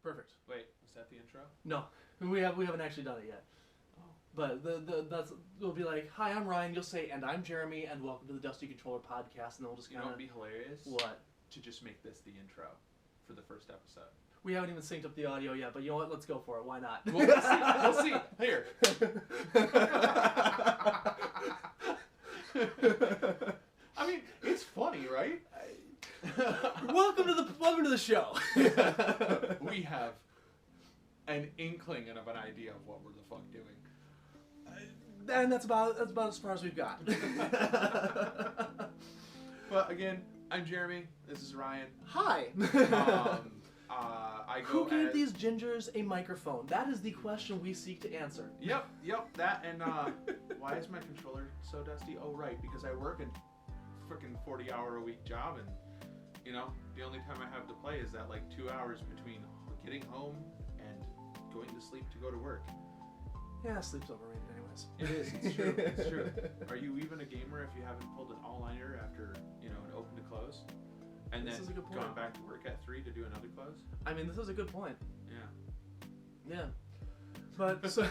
Perfect. Wait, was that the intro? No, we haven't actually done it yet. Oh. But it'll be like, hi, I'm Ryan. You'll say, and I'm Jeremy, and welcome to the Dusty Controller Podcast. And then we'll just You kind know of... what would be hilarious? What? To just make this the intro for the first episode. We haven't even synced up the audio yet, but you know what? Let's go for it. Why not? We'll see. Here. I mean, it's funny, right? Welcome to the show. We have an inkling of an idea of what we're the fuck doing. And that's about as far as we've got. But again, I'm Jeremy. This is Ryan. Hi. I go Who gave as... these gingers a microphone? That is the question we seek to answer. Yep, that, and why is my controller so dusty? Oh, right, because I work a freaking 40-hour-a-week job, and, you know, the only time I have to play is that, like, 2 hours between getting home and going to sleep to go to work. Yeah, sleep's overrated anyways. It is, it's true. Are you even a gamer if you haven't pulled an all-nighter after, you know, an open to close? And This then is a good point. gone back to work at 3 to do another close? I mean, this is a good point. Yeah. Yeah. But, so...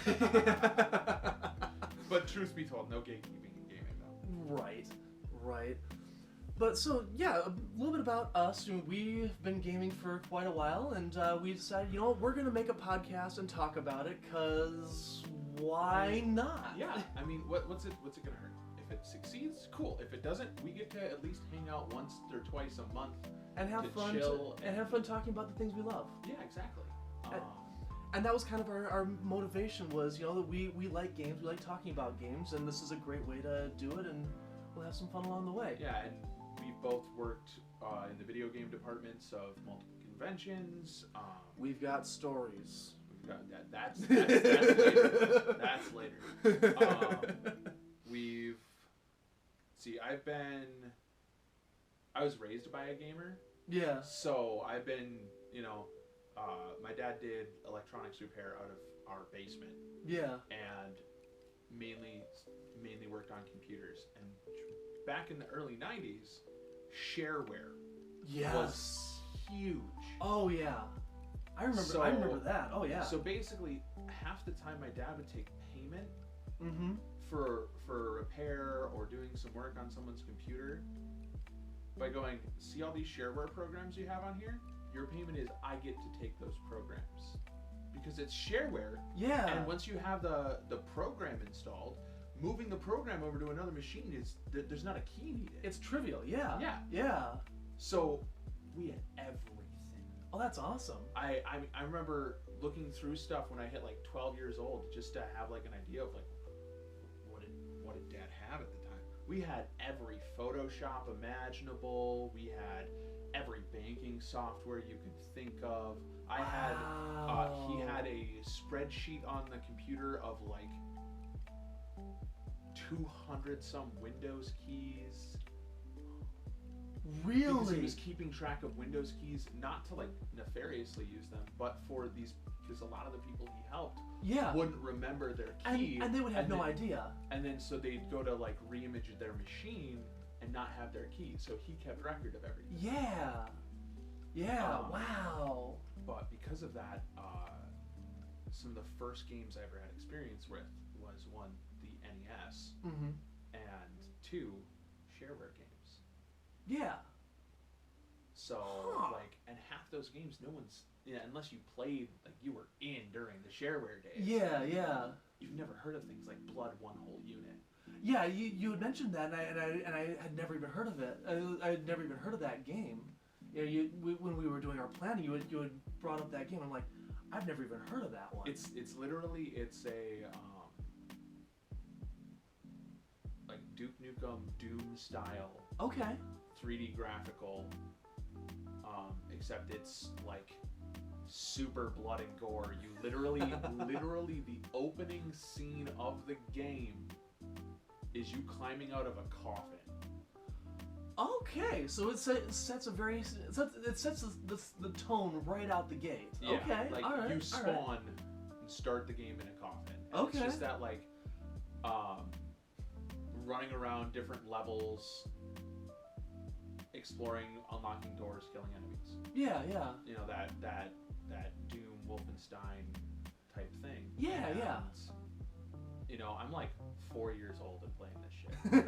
But truth be told, no gatekeeping in gaming, though. Right. But so, yeah, a little bit about us. We've been gaming for quite a while, and we decided, you know what, we're going to make a podcast and talk about it, because why not? Yeah, I mean, what's it going to hurt? If it succeeds, cool. If it doesn't, we get to at least hang out once or twice a month and have fun chill and have fun talking about the things we love. Yeah, exactly. And that was kind of our motivation was, you know, that we like games, we like talking about games, and this is a great way to do it, and we'll have some fun along the way. Yeah, and we've both worked in the video game departments of multiple conventions. We've got stories. We've got that's later. That's later. I was raised by a gamer. Yeah. So I've been, you know, my dad did electronics repair out of our basement. Yeah. And mainly worked on computers. And back in the early 90s, shareware was huge. Oh yeah. I remember that. Oh yeah. So basically, half the time my dad would take payment for repair or doing some work on someone's computer by going, see all these shareware programs you have on here? Your payment is I get to take those programs. Because it's shareware. Yeah. And once you have the program installed, moving the program over to another machine is, there's not a key needed. It's trivial, yeah. Yeah. Yeah. So we had everything. Oh, that's awesome. I remember looking through stuff when I hit like 12 years old just to have like an idea of like, what did Dad have at the time? We had every Photoshop imaginable. We had every banking software you could think of. I had, he had a spreadsheet on the computer of like 200 some Windows keys. Really? Because he was keeping track of Windows keys, not to like nefariously use them, but for these, because a lot of the people he helped wouldn't remember their key. And they would have no idea. And then so they'd go to like re-image their machine and not have their key. So he kept record of everything. Yeah. Yeah, wow. But because of that, some of the first games I ever had experience with was one, the NES, and two, shareware games. Yeah. So, like, and half those games, no one's, unless you played, like, you were in during the shareware days. Yeah, yeah. You've never heard of things like Blood One Whole Unit. Yeah, you had mentioned that, and I had never even heard of it. I had never even heard of that game. You know, when we were doing our planning, you had brought up that game. I'm like, I've never even heard of that one. It's literally, it's a, like, Duke Nukem Doom style. Okay. 3D graphical, except it's like super blood and gore. You literally the opening scene of the game is you climbing out of a coffin. Okay, so it sets the tone right out the gate. Yeah, okay, like all right, you spawn and start the game in a coffin. And okay. It's just that like running around different levels, exploring, unlocking doors, killing enemies. Yeah, yeah. You know, that Doom Frankenstein type thing. Yeah, and, yeah. You know, I'm like 4 years old and playing this shit.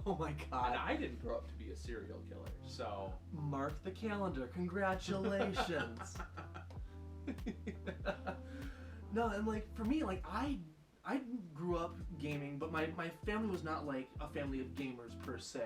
Oh my god. And I didn't grow up to be a serial killer, so... Mark the calendar. Congratulations. No, and like for me, like I grew up gaming, but my family was not like a family of gamers per se.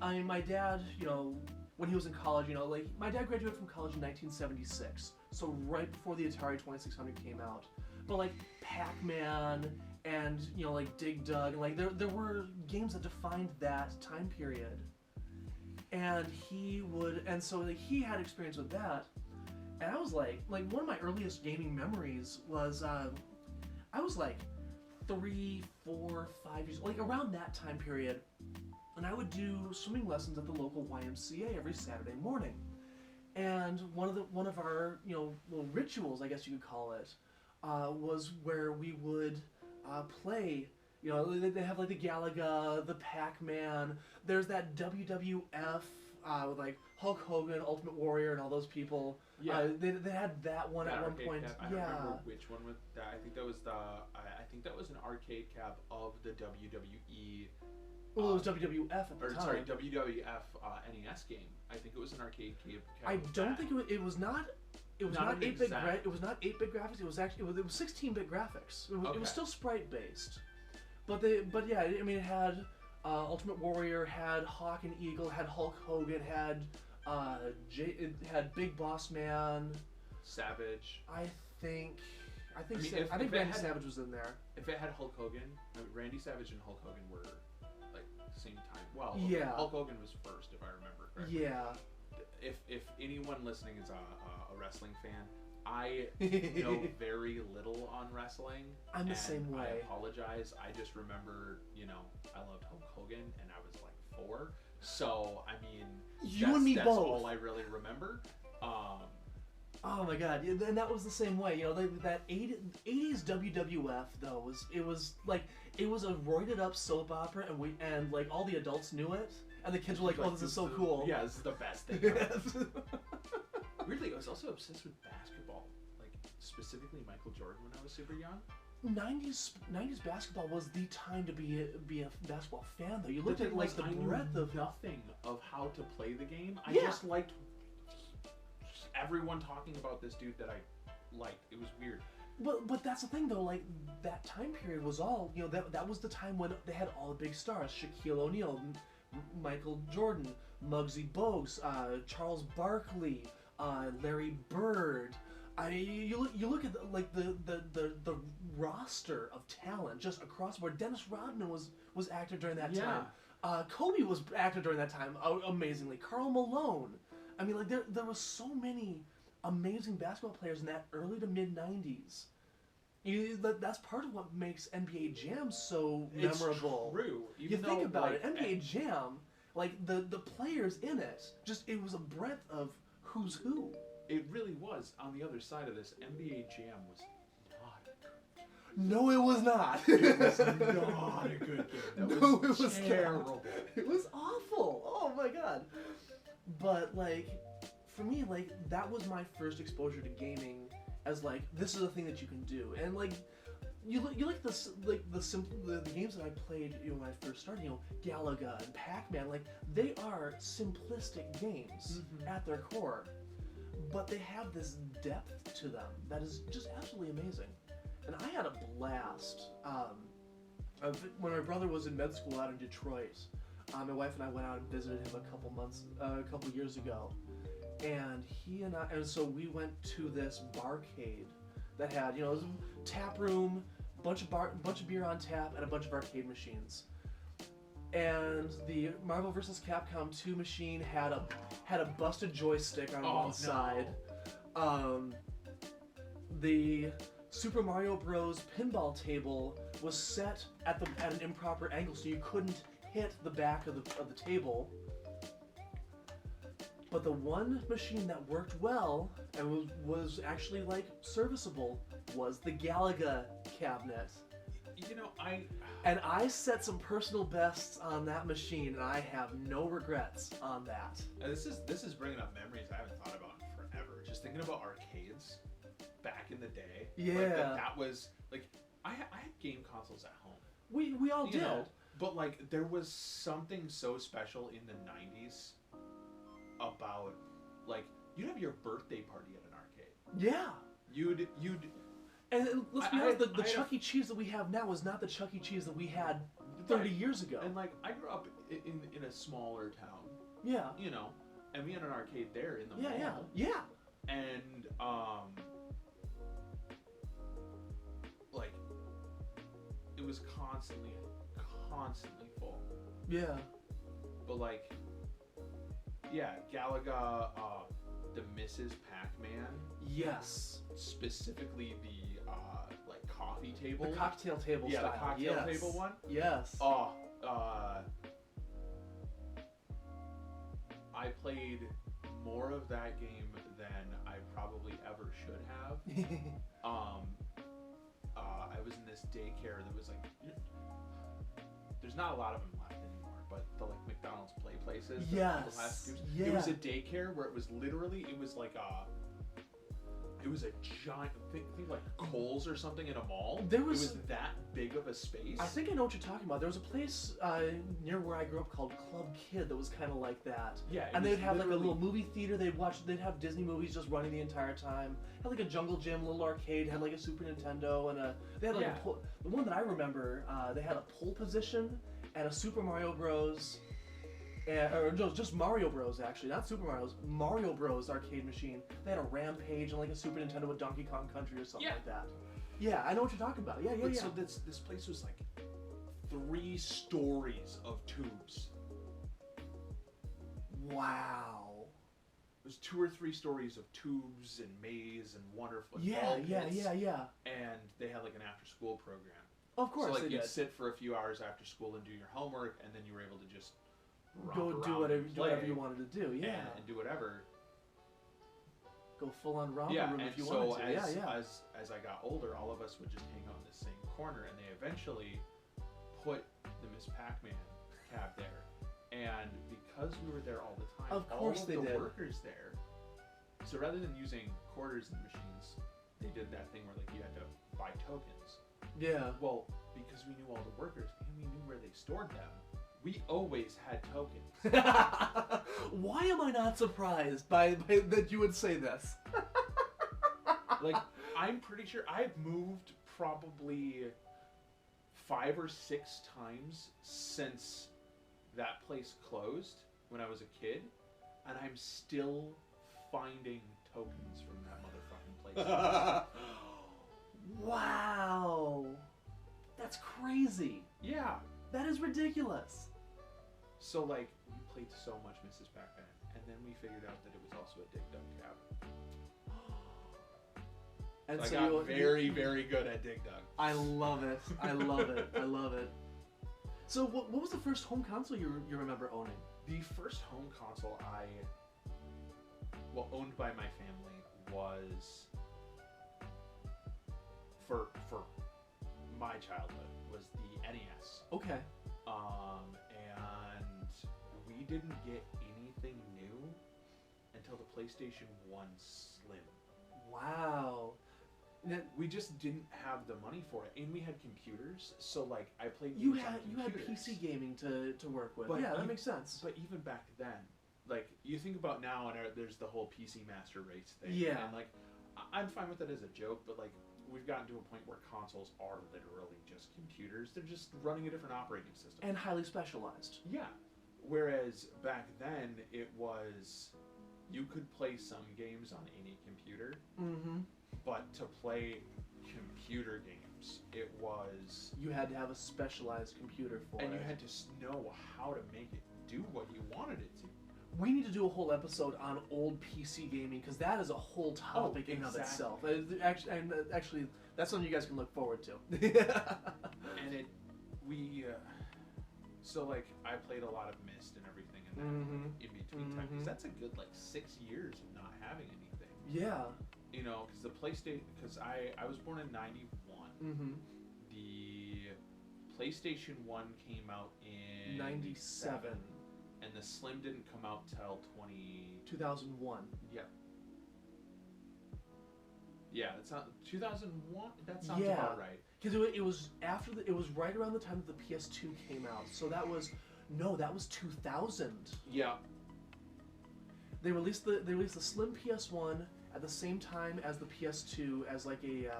I mean, my dad, you know, when he was in college, you know, like my dad graduated from college in 1976, so right before the Atari 2600 came out. But like Pac-Man and, you know, like Dig Dug, and like there were games that defined that time period. And so like he had experience with that. And I was like one of my earliest gaming memories was I was like 3, 4, 5 years, like around that time period, and I would do swimming lessons at the local YMCA every Saturday morning. And one of our, you know, little rituals, I guess you could call it, was where we would play. You know, they have like the Galaga, the Pac-Man. There's that WWF with like Hulk Hogan, Ultimate Warrior, and all those people. Yeah. They had that one at one point. I don't remember which one with that. I think that was an arcade cap of the WWE. Well, it was WWF at the time. Sorry, WWF NES game. I think it was an arcade cap. I don't think it was not. It was not 8-bit. It was not 8-bit graphics. It was actually it was 16-bit graphics. It was still sprite based. But yeah, I mean, it had Ultimate Warrior, had Hawk and Eagle, had Hulk Hogan, had it had Big Boss Man, Savage. I think if Randy Savage was in there. If it had Hulk Hogan, I mean, Randy Savage and Hulk Hogan were like the same time. Well, yeah. Hulk Hogan was first, if I remember correctly. Yeah. If anyone listening is a wrestling fan, I know very little on wrestling. I'm the same way. I apologize. I just remember, you know, I loved Hulk Hogan, and I was like 4. So I mean, you and me that's both. all I really remember. Oh my god, yeah, and that was the same way. You know, that 80s WWF though it was a roided up soap opera, and like all the adults knew it, and the kids were like, "Oh, this is so cool." Yeah, this is the best thing ever. Weirdly, I was also obsessed with basketball, like specifically Michael Jordan when I was super young. 90s basketball was the time to be a basketball fan though. You looked at like the breadth of nothing of how to play the game. I Yeah. just liked everyone talking about this dude that I liked. It was weird. But that's the thing though, like that time period was all, you know, that was the time when they had all the big stars: Shaquille O'Neal, Michael Jordan, Muggsy Bogues, Charles Barkley, Larry Bird. You look at the roster of talent just across the board. Dennis Rodman was active during that time. Kobe was active during that time, amazingly. Karl Malone. I mean, like there was so many amazing basketball players in that early to mid 90s. That's part of what makes NBA Jam so memorable. It's true. You think about it, NBA Jam, like the players in it, just it was a breadth of who's who. It really was. On the other side of this, NBA Jam was not good. No, it was not. It was not a good game. It was terrible. It was awful. Oh my god. But like, for me, like that was my first exposure to gaming as like this is a thing that you can do, and like you like this like the games that I played, you know, when I first started, you know, Galaga and Pac-Man, like they are simplistic games at their core. But they have this depth to them that is just absolutely amazing. And I had a blast. When my brother was in med school out in Detroit, my wife and I went out and visited him a couple years ago. And so we went to this barcade that had, you know, tap room, bunch of beer on tap, and a bunch of arcade machines. And the Marvel vs. Capcom 2 machine had a busted joystick on one side. The Super Mario Bros. Pinball table was set at an improper angle, so you couldn't hit the back of the table. But the one machine that worked well and was actually like serviceable was the Galaga cabinet. You know, I set some personal bests on that machine, and I have no regrets on that. This is bringing up memories I haven't thought about in forever. Just thinking thinking about arcades back in the day. Yeah. Like that was like I had game consoles at home. We all did. Know, but like there was something so special in the 90s about like you'd have your birthday party at an arcade. Yeah. You'd and let's be honest, the Chuck E. Cheese that we have now is not the Chuck E. Cheese that we had 30 years ago. And like I grew up in a smaller town. Yeah. You know, and we had an arcade there in the mall. Yeah. And like it was constantly full. Yeah. But like yeah, Galaga, the Mrs. Pac-Man. Yes. Specifically the like coffee table. The cocktail table style. Yeah, the cocktail table one. Yes. Oh, I played more of that game than I probably ever should have. I was in this daycare that was like, there's not a lot of them left anymore, but the like McDonald's play places. Yes. It was a daycare where it was literally, it was like it was a giant thing like Kohl's or something in a mall. It was that big of a space. I think I know what you're talking about. There was a place near where I grew up called Club Kid that was kind of like that. Yeah, and they'd have like a little movie theater. They'd have Disney movies just running the entire time. Had like a jungle gym, little arcade. Had like a Super Nintendo and they had like the one that I remember. They had a pole position and a Super Mario Bros. Or no, just Mario Bros. Actually, not Super Mario's. Mario Bros. Arcade machine. They had a Rampage and like a Super Nintendo with Donkey Kong Country or something like that. Yeah, I know what you're talking about. Yeah. So this place was like 3 stories of tubes. Wow. It was 2 or 3 stories of tubes and maze and wonderful. Yeah. And they had like an after-school program. Of course, so like they you'd did. sit for a few hours after school and do your homework, and then you were able to just go do whatever you wanted to do. Yeah. And do whatever. Go full on romper room if you wanted to. As I got older, all of us would just hang out in the same corner, and they eventually put the Miss Pac-Man cab there. And because we were there all the time, of course all of the workers there. So rather than using quarters in the machines, they did that thing where like you had to buy tokens. Yeah. Well, because we knew all the workers and we knew where they stored them, we always had tokens. Why am I not surprised by that you would say this? Like, I'm pretty sure I've moved probably 5 or 6 times since that place closed when I was a kid, and I'm still finding tokens from that motherfucking place. Wow. That's crazy. Yeah. That is ridiculous. So, like, we played so much Mrs. Pac-Man, and then we figured out that it was also a Dig Dug cab. And so I got very, very good at Dig Dug. I love it. I love it. I love it. So, what was the first home console you remember owning? The first home console owned by my family was, for my childhood, was the NES. Okay. And we didn't get anything new until the PlayStation 1 Slim. Wow. We just didn't have the money for it, and we had computers, so like I played You games had on computers. PC gaming to work with. But yeah, that makes sense. But even back then, like you think about now, and there's the whole PC Master Race thing. Yeah. And like I'm fine with it as a joke, but like we've gotten to a point where consoles are literally just computers. They're just running a different operating system. And highly specialized. Yeah. Whereas back then it was, you could play some games on any computer. Mm-hmm. But to play computer games, it was... You had to have a specialized computer for it. And you had to know how to make it do what you wanted it to. We need to do a whole episode on old PC gaming, because that is a whole topic in of itself. Actually, that's something you guys can look forward to. And so like, I played a lot of Myst and everything in between time, because that's a good like 6 years of not having anything. Yeah. You know, because the PlayStation, because I was born in 91. Mm-hmm. The PlayStation 1 came out in 97. And the Slim didn't come out till 2001. Yeah. Yeah, it's not 2001. That sounds Yeah. about right. Because it was after it was right around the time that the PS2 came out. So that was 2000. Yeah. They released the slim PS1 at the same time as the PS2 as like a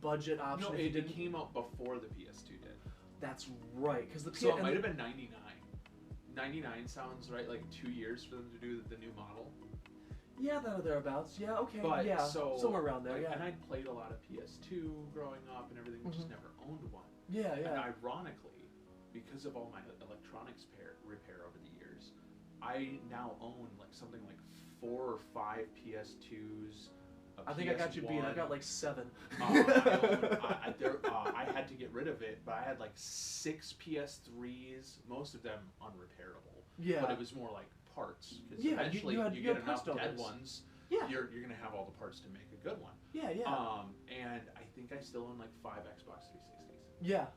budget option. No, if you it didn't. came out before the PS2 did. That's right, because the So it might have been 99. 99 sounds right, like 2 years for them to do the new model. Yeah, that or thereabouts. Yeah, okay. But yeah, so somewhere around there. like, Yeah. and I'd played a lot of PS2 growing up and everything, but just never owned one. Yeah, And yeah. ironically, because of all my electronics repair over the years, I now own like something like 4 or 5 PS2s. I think I got you beat. I got like 7. I had to get rid of it, but I had like 6 PS3s, most of them unrepairable. Yeah. But it was more like parts. Because Yeah, eventually you get had enough parts dead donors. ones, Yeah. you're going to have all the parts to make a good one. Yeah, yeah. And I think I still own like 5 Xbox 360s. Yeah.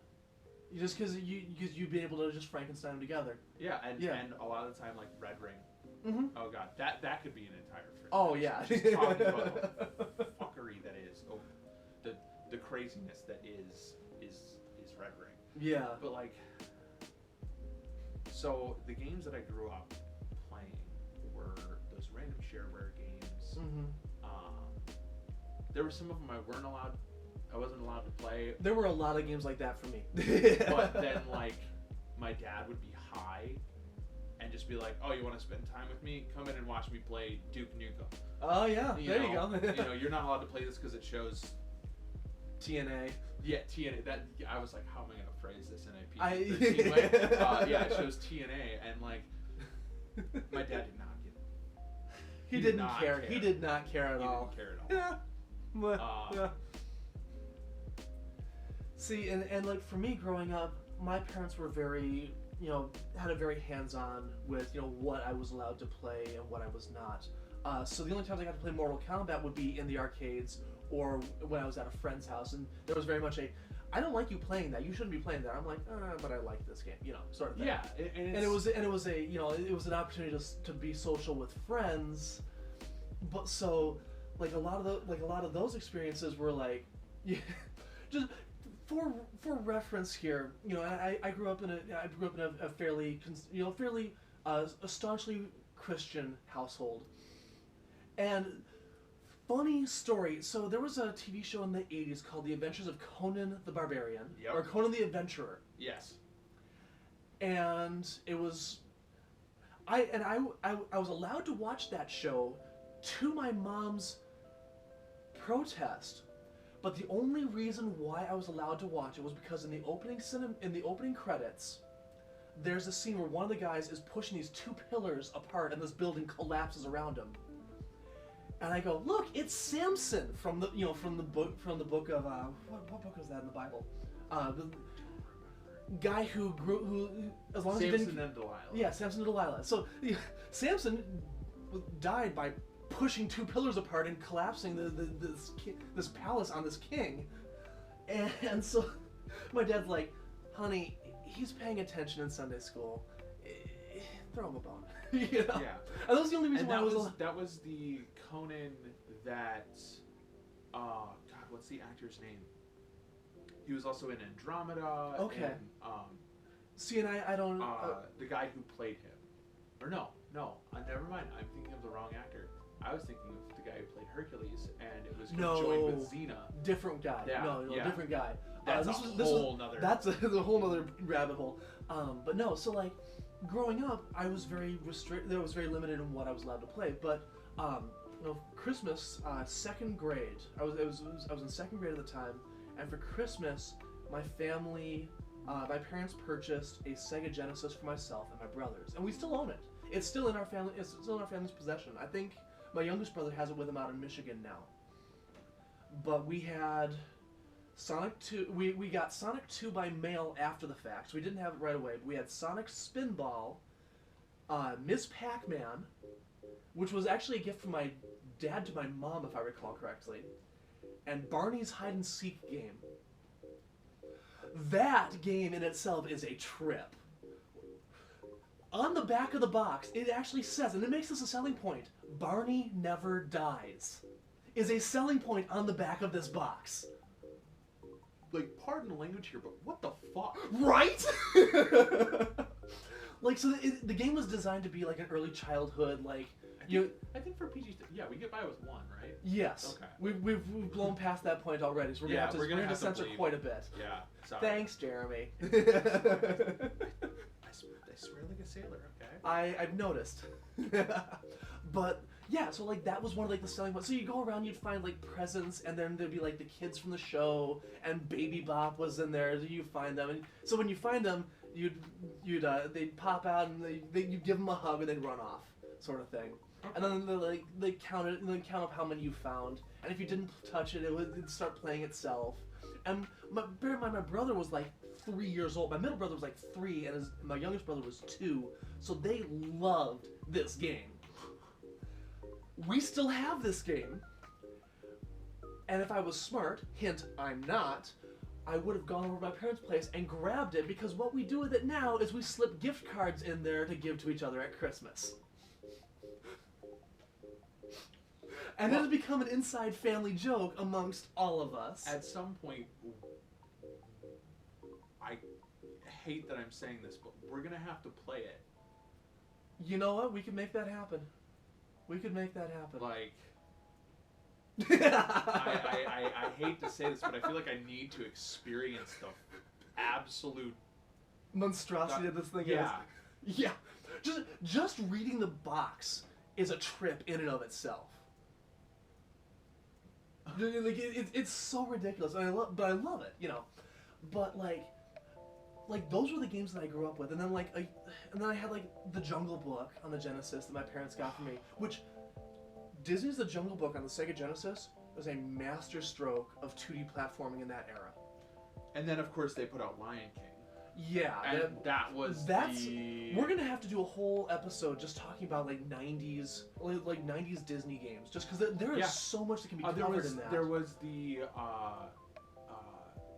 Just because you'd be able to just Frankenstein them together. Yeah, and a lot of the time like Red Ring. Mm-hmm. Oh god, that could be an entire franchise. Oh yeah. Just talking about the fuckery that is, the craziness that is Red Ring. Yeah. But like, so the games that I grew up playing were those random shareware games. Mm-hmm. There were some of them I wasn't allowed to play. There were a lot of games like that for me. But then like, my dad would be high and just be like, "Oh, you want to spend time with me? Come in and watch me play Duke Nukem." Oh yeah, there you go. You're not allowed to play this because it shows TNA. Yeah, TNA. That I was like, how am I gonna phrase this in a I- PG-13 way? Yeah, it shows TNA, and like, my dad did not get it. He didn't care. He did not care at all. He didn't care at all. Yeah. Yeah. See, and like for me growing up, my parents were very, had a very hands-on with, what I was allowed to play and what I was not. So the only times I got to play Mortal Kombat would be in the arcades or when I was at a friend's house, and there was very much I don't like you playing that. You shouldn't be playing that. I'm like, but I like this game, sort of thing. Yeah, and it was an opportunity to be social with friends, but so like a lot of those experiences were like, just for reference here, I grew up in a fairly staunchly Christian household, and funny story. So there was a TV show in the 80s called The Adventures of Conan the Barbarian, or Conan the Adventurer. Yes. And it was, I was allowed to watch that show to my mom's protest, but the only reason why I was allowed to watch it was because in the opening credits, there's a scene where one of the guys is pushing these 2 pillars apart and this building collapses around him. And I go, look, it's Samson from the book of what book was that in the Bible? The guy who as long as Samson he didn't, and Delilah. Yeah, Samson and Delilah. So Samson died by pushing 2 pillars apart and collapsing this palace on this king. And so my dad's like, honey, he's paying attention in Sunday school. Throw him a bone. Yeah. And that was the only reason why that was the Conan that God, what's the actor's name? He was also in Andromeda. Okay. And, see, and I don't the guy who played him. Or no, never mind. I'm thinking of the wrong actor. I was thinking of the guy who played Hercules, and it was conjoined with Xena. Different guy. Yeah, No, different guy. That's a whole nother. That's a whole nother rabbit hole. But no, so like, growing up, I was very restricted. I was very limited in what I was allowed to play. But Christmas, 2nd grade. I was in 2nd grade at the time, and for Christmas, my parents purchased a Sega Genesis for myself and my brothers, and we still own it. It's still in our family. It's still in our family's possession. I think my youngest brother has it with him out in Michigan now. But we had Sonic 2. We got Sonic 2 by mail after the fact, so we didn't have it right away. But we had Sonic Spinball, Miss Pac-Man, which was actually a gift from my dad to my mom, if I recall correctly, and Barney's Hide and Seek game. That game in itself is a trip. On the back of the box, it actually says, and it makes this a selling point, Barney never dies. is a selling point on the back of this box. Like, pardon the language here, but what the fuck? Right? Like, so the game was designed to be like an early childhood, like, I think for PG, yeah, we get by with one, right? Yes. Okay. We've blown past that point already, so we're gonna have to censor quite a bit. Yeah. Sorry. Thanks, Jeremy. I swear like a sailor. Okay. I've noticed. But yeah, so like that was one of like the selling points. So you go around, you'd find like presents, and then there'd be like the kids from the show, and Baby Bop was in there. So you find them, and so when you find them, they'd pop out and you'd give them a hug and they'd run off, sort of thing. Okay. And then they count it and then count up how many you found, and if you didn't touch it, it'd start playing itself. And bear in mind, my brother was like 3 years old. My middle brother was like 3, and my youngest brother was 2. So they loved this game. We still have this game. And if I was smart, hint, I'm not, I would have gone over to my parents' place and grabbed it, because what we do with it now is we slip gift cards in there to give to each other at Christmas. And it has become an inside family joke amongst all of us. At some point, I hate that I'm saying this, but we're going to have to play it. You know what? We can make that happen. We could make that happen. Like, I hate to say this, but I feel like I need to experience the absolute monstrosity of this thing is. Yeah. Just reading the box is a trip in and of itself. Like it's so ridiculous, and I love it, you know. But like those were the games that I grew up with, and then I had like the Jungle Book on the Genesis that my parents got for me, which Disney's The Jungle Book on the Sega Genesis was a master stroke of 2D platforming in that era. And then of course they put out Lion King. Yeah, and we're gonna have to do a whole episode just talking about like 90s Disney games, just because there is so much that can be covered in that. There was the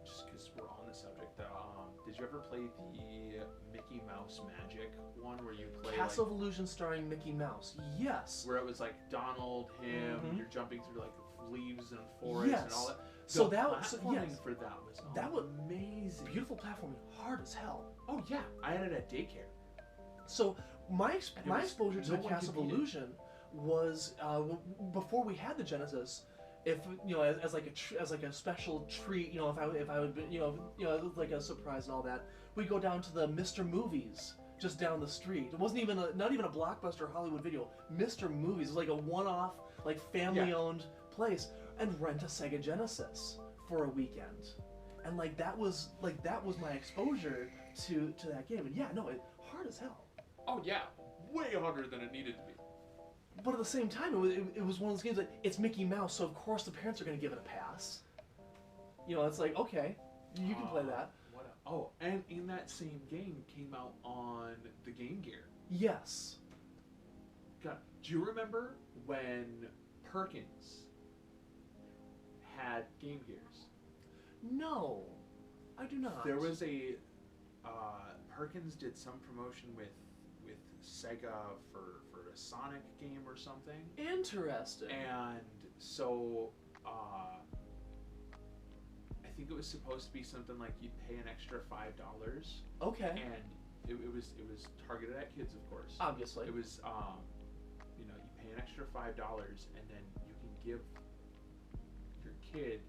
just because we're on the subject, did you ever play the Mickey Mouse Magic one where you play Castle of Illusion starring Mickey Mouse? Yes. Where it was like Donald, him, you're jumping through like leaves and forest and all that. So that was for that was amazing. Beautiful platforming, hard as hell. Oh yeah, I had it at daycare. So my exposure to Castle of Illusion was before we had the Genesis. If you know, as like a special treat, you know, if I would, you know, like a surprise and all that, we'd go down to the Mr. Movies just down the street. It wasn't even not even a Blockbuster Hollywood Video. Mr. Movies was like a one-off, like family-owned place, and rent a Sega Genesis for a weekend, and that was my exposure to that game. And yeah, no, hard as hell. Oh yeah, way harder than it needed to be. But at the same time, it was one of those games that it's Mickey Mouse, so of course the parents are going to give it a pass. You know, it's like, okay, you can play that. And in that same game came out on the Game Gear. Yes. God, do you remember when Perkins had Game Gears? No, I do not. There was a Perkins did some promotion with Sega for a Sonic game or something. Interesting. And so I think it was supposed to be something like you'd pay an extra $5. Okay. And it was targeted at kids, of course. Obviously. It was you pay an extra $5 and then you can give your kid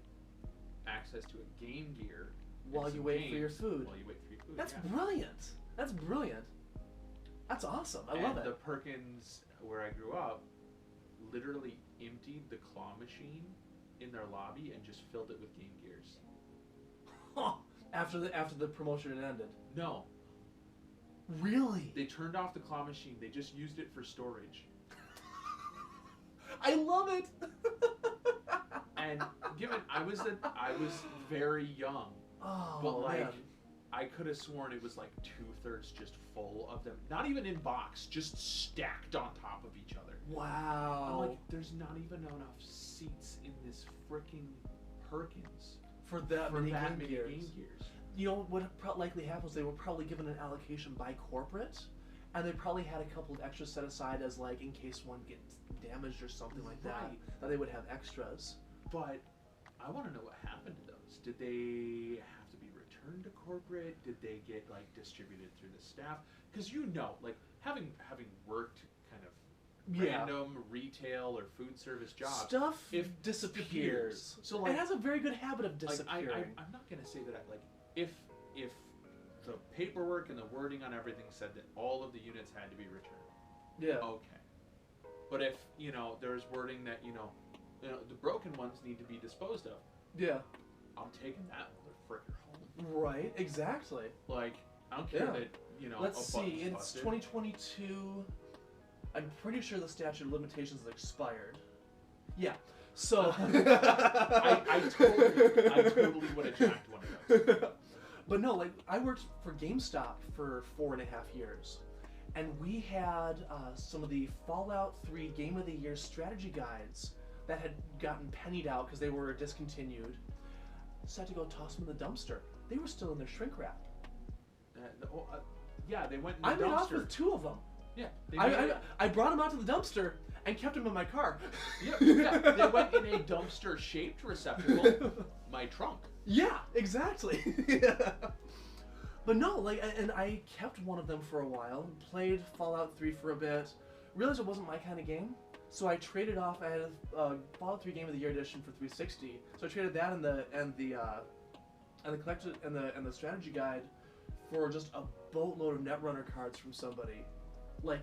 access to a Game Gear while you wait for your food. While you wait for your food. That's brilliant. That's brilliant. That's awesome. I love it. The Perkins where I grew up literally emptied the claw machine in their lobby and just filled it with Game Gears. After the promotion had ended. No. Really? They turned off the claw machine. They just used it for storage. I love it. And given I was very young, but man. I could have sworn it was like 2/3 just full of them. Not even in box, just stacked on top of each other. Wow. I'm like, there's not even enough seats in this freaking Perkins for that many Game Gears. Game Gears. You know what likely happens? They were probably given an allocation by corporate, and they probably had a couple of extras set aside as like in case one gets damaged or something like that they would have extras. But I want to know what happened to those. Did they have to be returned to corporate? Did they get like distributed through the staff? Because like having worked kind of random retail or food service jobs, stuff disappears. So like, it has a very good habit of disappearing. Like, I'm not gonna say that if the paperwork and the wording on everything said that all of the units had to be returned. Yeah. Okay. But if there's wording that the broken ones need to be disposed of. Yeah. I'm taking that motherfucker home. Right. Exactly. Like I don't care that Let's see. It's 2022. I'm pretty sure the statute of limitations is expired. Yeah. So I totally would have jacked one of those. But no, like I worked for GameStop for 4.5 years, and we had some of the Fallout 3 Game of the Year strategy guides that had gotten pennied out because they were discontinued. So I had to go toss them in the dumpster. They were still in their shrink wrap. Yeah, they went in the dumpster. I made off with 2 of them. Yeah. I brought them out to the dumpster and kept them in my car. Yeah. They went in a dumpster-shaped receptacle, my trunk. Yeah, exactly. Yeah. But no, like, and I kept one of them for a while, played Fallout 3 for a bit, realized it wasn't my kind of game, so I traded off. I had a Fallout 3 Game of the Year edition for 360, so I traded that and the collected and the strategy guide for just a boatload of Netrunner cards from somebody, like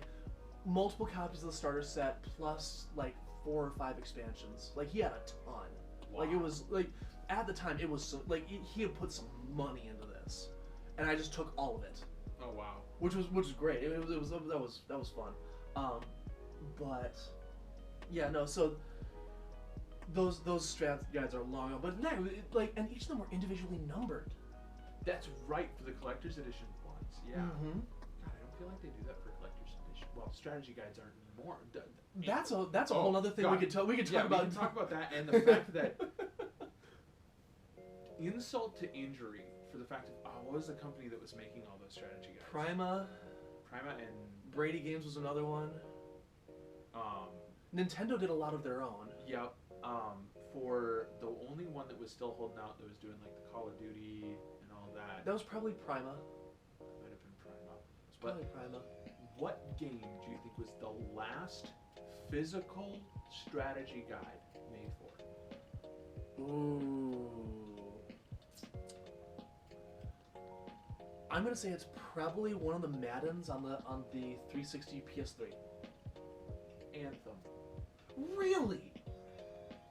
multiple copies of the starter set plus like 4 or 5 expansions. Like he had a ton. Wow. Like it was like at the time it was so, like he had put some money into this, and I just took all of it. Oh wow. Which was great. That was fun. But yeah, no. So those strat guides are long, but no, and each of them were individually numbered. That's right, for the collector's edition ones. Yeah. Mm-hmm. God, I don't feel like they do that for collector's edition. Well, strategy guides aren't anymore. That's a whole other thing we could talk about. We can talk about that and the fact that insult to injury for the fact of what was the company that was making all those strategy guides? Prima and Brady Games was another one. Nintendo did a lot of their own. Yep. For the only one that was still holding out that was doing like the Call of Duty and all that. That was probably Prima. Might have been Prima. It's probably Prima. What game do you think was the last physical strategy guide made for? Ooh. I'm gonna say it's probably one of the Maddens on the 360 PS3. Anthem. Really?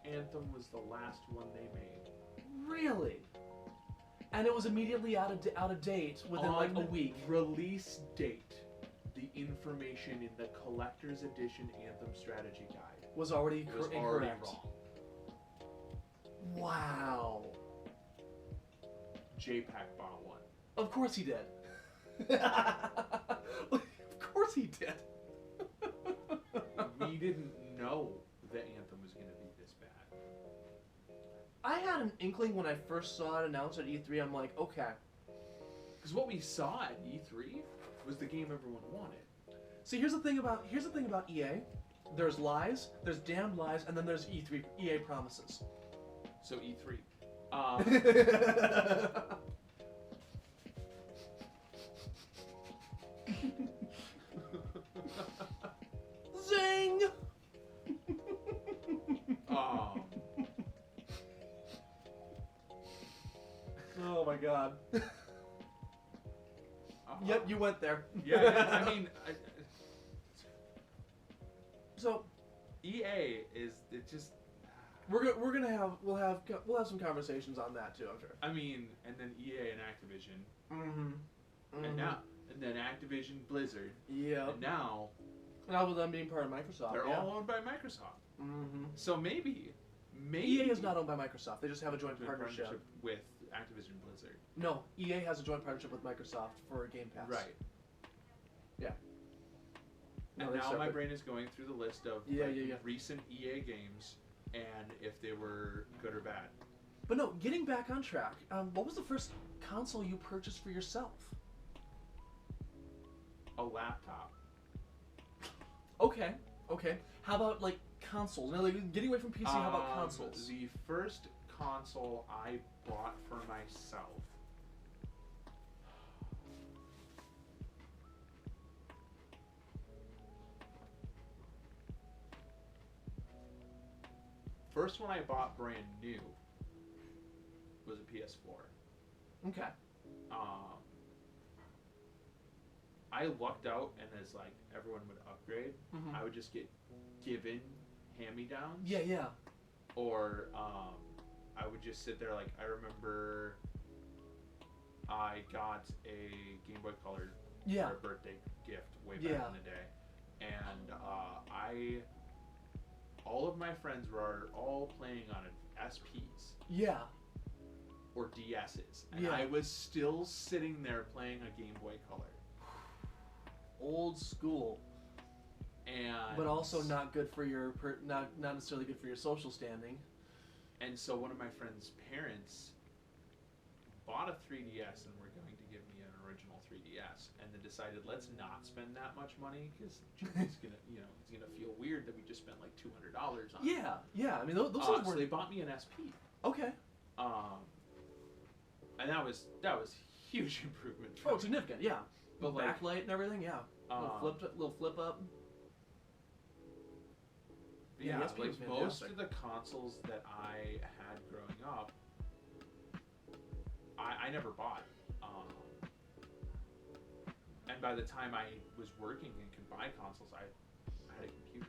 Anthem was the last one they made. Really? And it was immediately out of date within like a week. Release date, the information in the collector's edition Anthem strategy guide was already already incorrect. wrong. Wow. JPAC bought one. Of course he did. Of course he did. We didn't know that Anthem was going to be this bad. I had an inkling when I first saw it announced at E3. I'm like, okay. Because what we saw at E3 was the game everyone wanted. See, here's the thing about EA. There's lies, there's damned lies, and then there's EA promises. So E3. Zing! Oh my god. Yep, you went there. Yeah, I mean, so EA is it just we'll have some conversations on that too, I'm sure. I mean, and then EA and Activision. Mm-hmm. And then Activision Blizzard. Yeah. And now with them being part of Microsoft. They're all owned by Microsoft. Mm-hmm. So maybe EA is not owned by Microsoft. They just have a joint partnership with Activision Blizzard. No, EA has a joint partnership with Microsoft for Game Pass. Right. Yeah. No, and now my brain is going through the list of recent EA games and if they were good or bad. But no, getting back on track, what was the first console you purchased for yourself? A laptop. Okay. Okay. How about like consoles? Now, like, getting away from PC. How about consoles? The first console I bought for myself. First one I bought brand new was a PS4. Okay. I lucked out, and as like everyone would upgrade, Mm-hmm. I would just get given hand-me-downs. Yeah. Yeah. Or I would just sit there. Like I remember, I got a Game Boy Color Yeah. for a birthday gift way back Yeah. in the day, and all of my friends were all playing on SPs Yeah. or DSs, and Yeah. I was still sitting there playing a Game Boy Color. Old school. And But also not good for your not necessarily good for your social standing. And so one of my friend's parents bought a 3DS and were going to give me an original 3DS, and then decided let's not spend that much money because it's gonna feel weird that we just spent like $200 on. Yeah. Yeah. I mean those things So were they bought me an SP. okay. And that was huge improvement. For Oh, me. significant. Yeah. But like, Backlight and everything. Yeah. Little flip up. yeah, the SP like was most fantastic. of the consoles that I had growing up, I never bought. And by the time I was working and could buy consoles, I had a computer.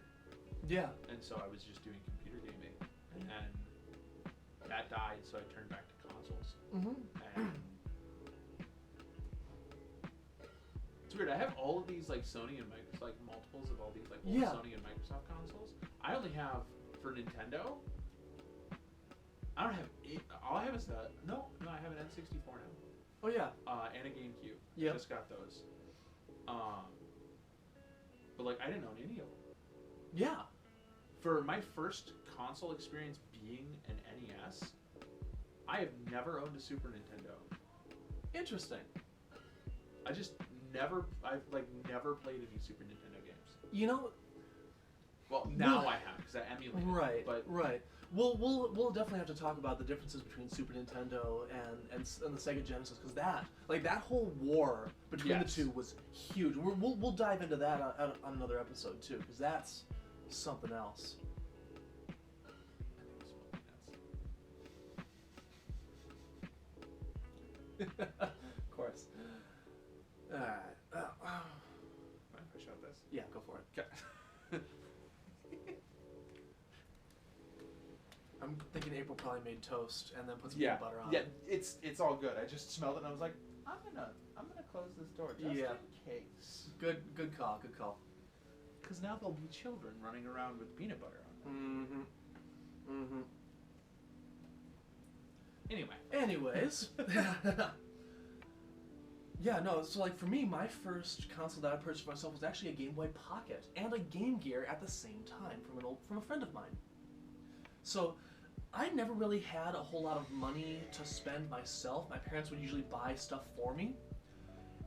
Yeah. And so I was just doing computer gaming. And then that died, so I turned back to consoles. Mm-hmm. And it's weird. I have all of these like Sony and Microsoft, like multiples of all these like old Yeah. Sony and Microsoft consoles. I only have for Nintendo. I don't have it. All I have is no. I have an N64 now. Oh yeah. And a GameCube. Yep. Just got those. But like I didn't own any of them. Yeah. For my first console experience being an NES, I have never owned a Super Nintendo. Interesting. I've never played any Super Nintendo games. You know. Well, now I have because I emulated. Right. But right. We'll definitely have to talk about the differences between Super Nintendo and the Sega Genesis, because that whole war between the two was huge. We'll dive into that on another episode too, because that's something else. Of course. All right. Mind if I shut this? Yeah, go for it. Okay. I'm thinking April probably made toast and then put some Yeah. peanut butter on Yeah. it. It's all good. I just smelled it and I was like, I'm gonna close this door just Yeah. in case. Good call. Good call. Because now there'll be children running around with peanut butter on them. Mm-hmm. Anyway. Anyways. Yeah, no, so like for me, my first console that I purchased for myself was actually a Game Boy Pocket and a Game Gear at the same time from a friend of mine. So I never really had a whole lot of money to spend myself. My parents would usually buy stuff for me.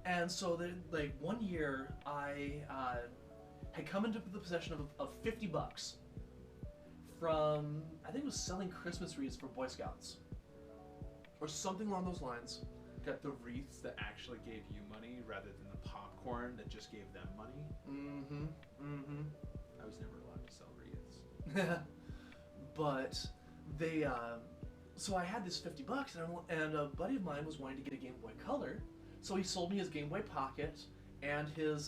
And so like one year I had come into the possession of $50 from, I think it was selling Christmas wreaths for Boy Scouts. Or something along those lines. Got the wreaths that actually gave you money rather than the popcorn that just gave them money. I was never allowed to sell wreaths. But they, so I had this $50 and a buddy of mine was wanting to get a Game Boy Color, so he sold me his Game Boy Pocket and his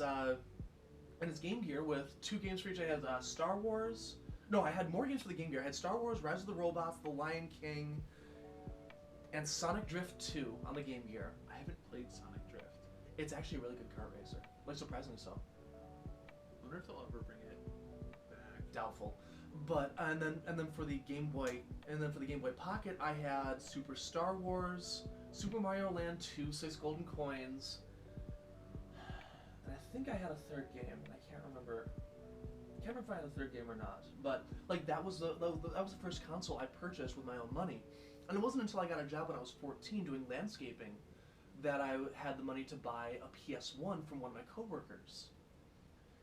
Game Gear with 2 games for each. I had Star Wars. No, I had more games for the Game Gear. I had Star Wars, Rise of the Robots, The Lion King, and Sonic Drift 2 on the Game Gear. I haven't played Sonic Drift. It's actually a really good kart racer, like surprisingly so. I wonder if they'll ever bring it back. Doubtful. But and then for the Game Boy Pocket, I had Super Star Wars, Super Mario Land 2, 6 golden coins, and I think I had a third game, and I can't remember. I can't remember if I had a third game or not. But like that was the first console I purchased with my own money, and it wasn't until I got a job when I was 14 doing landscaping that I had the money to buy a PS1 from one of my coworkers,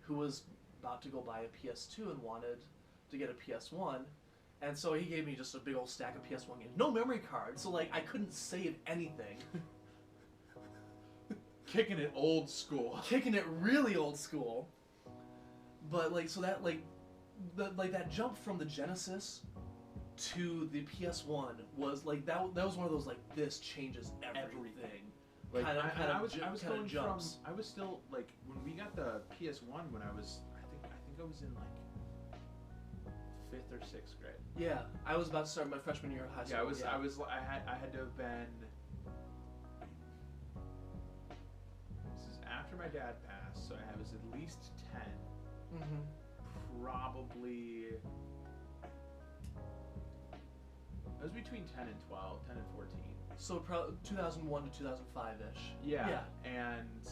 who was about to go buy a PS2 and wanted to get a PS1. And so he gave me just a big old stack of PS1 games. No memory card, so like I couldn't save anything. Kicking it old school. Kicking it really old school. But like so that like that jump from the Genesis to the PS1 was like that was one of those like this changes everything. Like I was going jumps. from I was still like when we got the PS1 when I was I think I was in like 5th or 6th grade. Yeah, I was about to start my freshman year of high school. I had to have been. This is after my dad passed, so I was at least 10. Mm-hmm. Probably. It was between 10 and 12, 10 and 14. So 2001 to 2005-ish. Yeah. And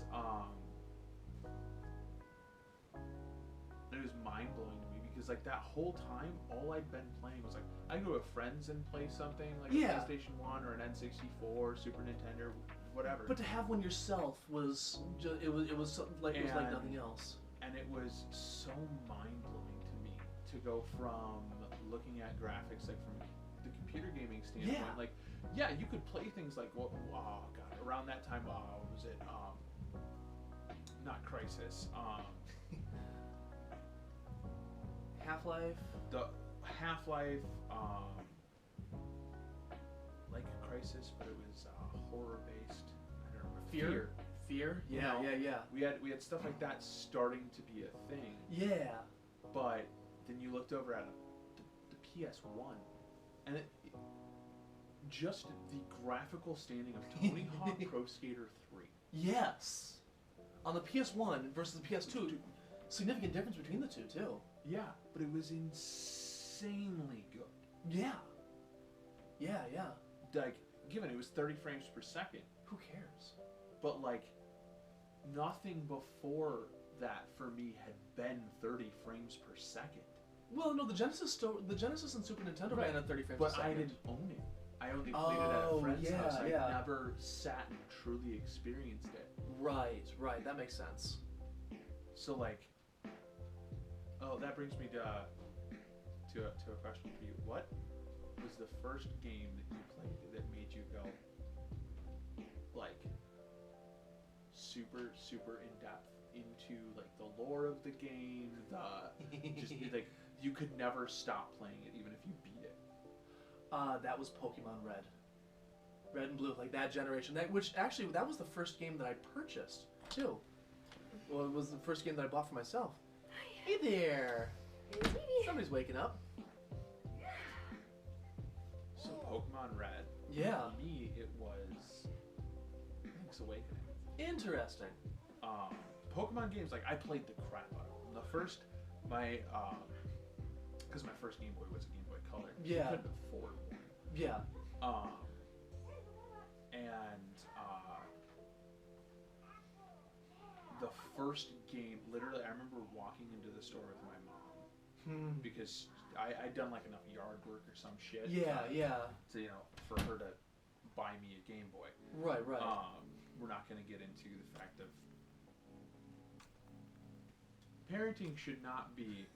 it was mind-blowing to me because like that whole time, all I'd been playing was like I'd go with friends and play something like a PlayStation 1 or an N64, Super Nintendo, whatever. But to have one yourself was just, it was like nothing else. And it was so mind-blowing to me to go from looking at graphics like from the computer gaming standpoint, like you could play things like around that time what was it not Crisis Half-Life, the Half-Life like Crisis, but it was horror based. I don't remember. Fear. Yeah. We had stuff like that starting to be a thing. Yeah. But then you looked over at the PS1 and just the graphical standing of Tony Hawk Pro Skater 3. Yes. On the PS1 versus the PS2, significant difference between the two too. Yeah, but it was insanely good. Yeah. Like, given it was 30 frames per second. Who cares? But like, nothing before that for me had been 30 frames per second. Well, no, the Genesis and Super Nintendo ran at 30 frames per second. But I didn't own it. I only played it at a friend's house. I never sat and truly experienced it. Right. That makes sense. So like, that brings me to a question for you. What was the first game that you played that made you go like super in depth into like the lore of the game, just like you could never stop playing it even if you beat it? That was Pokemon Red and Blue, like that generation. That was the first game that I purchased too. Well, it was the first game that I bought for myself. Hey there. Somebody's waking up. So Pokemon Red. Yeah. For me, it was Link's Awakening. Interesting. Pokemon games, like I played the crap out of them. Because my first Game Boy was a Game Boy Color. Yeah. I couldn't afford one. Yeah. The first game, literally, I remember walking into the store with my mom because I'd done like enough yard work or some shit. Yeah. To for her to buy me a Game Boy. Right. We're not going to get into the fact of parenting should not be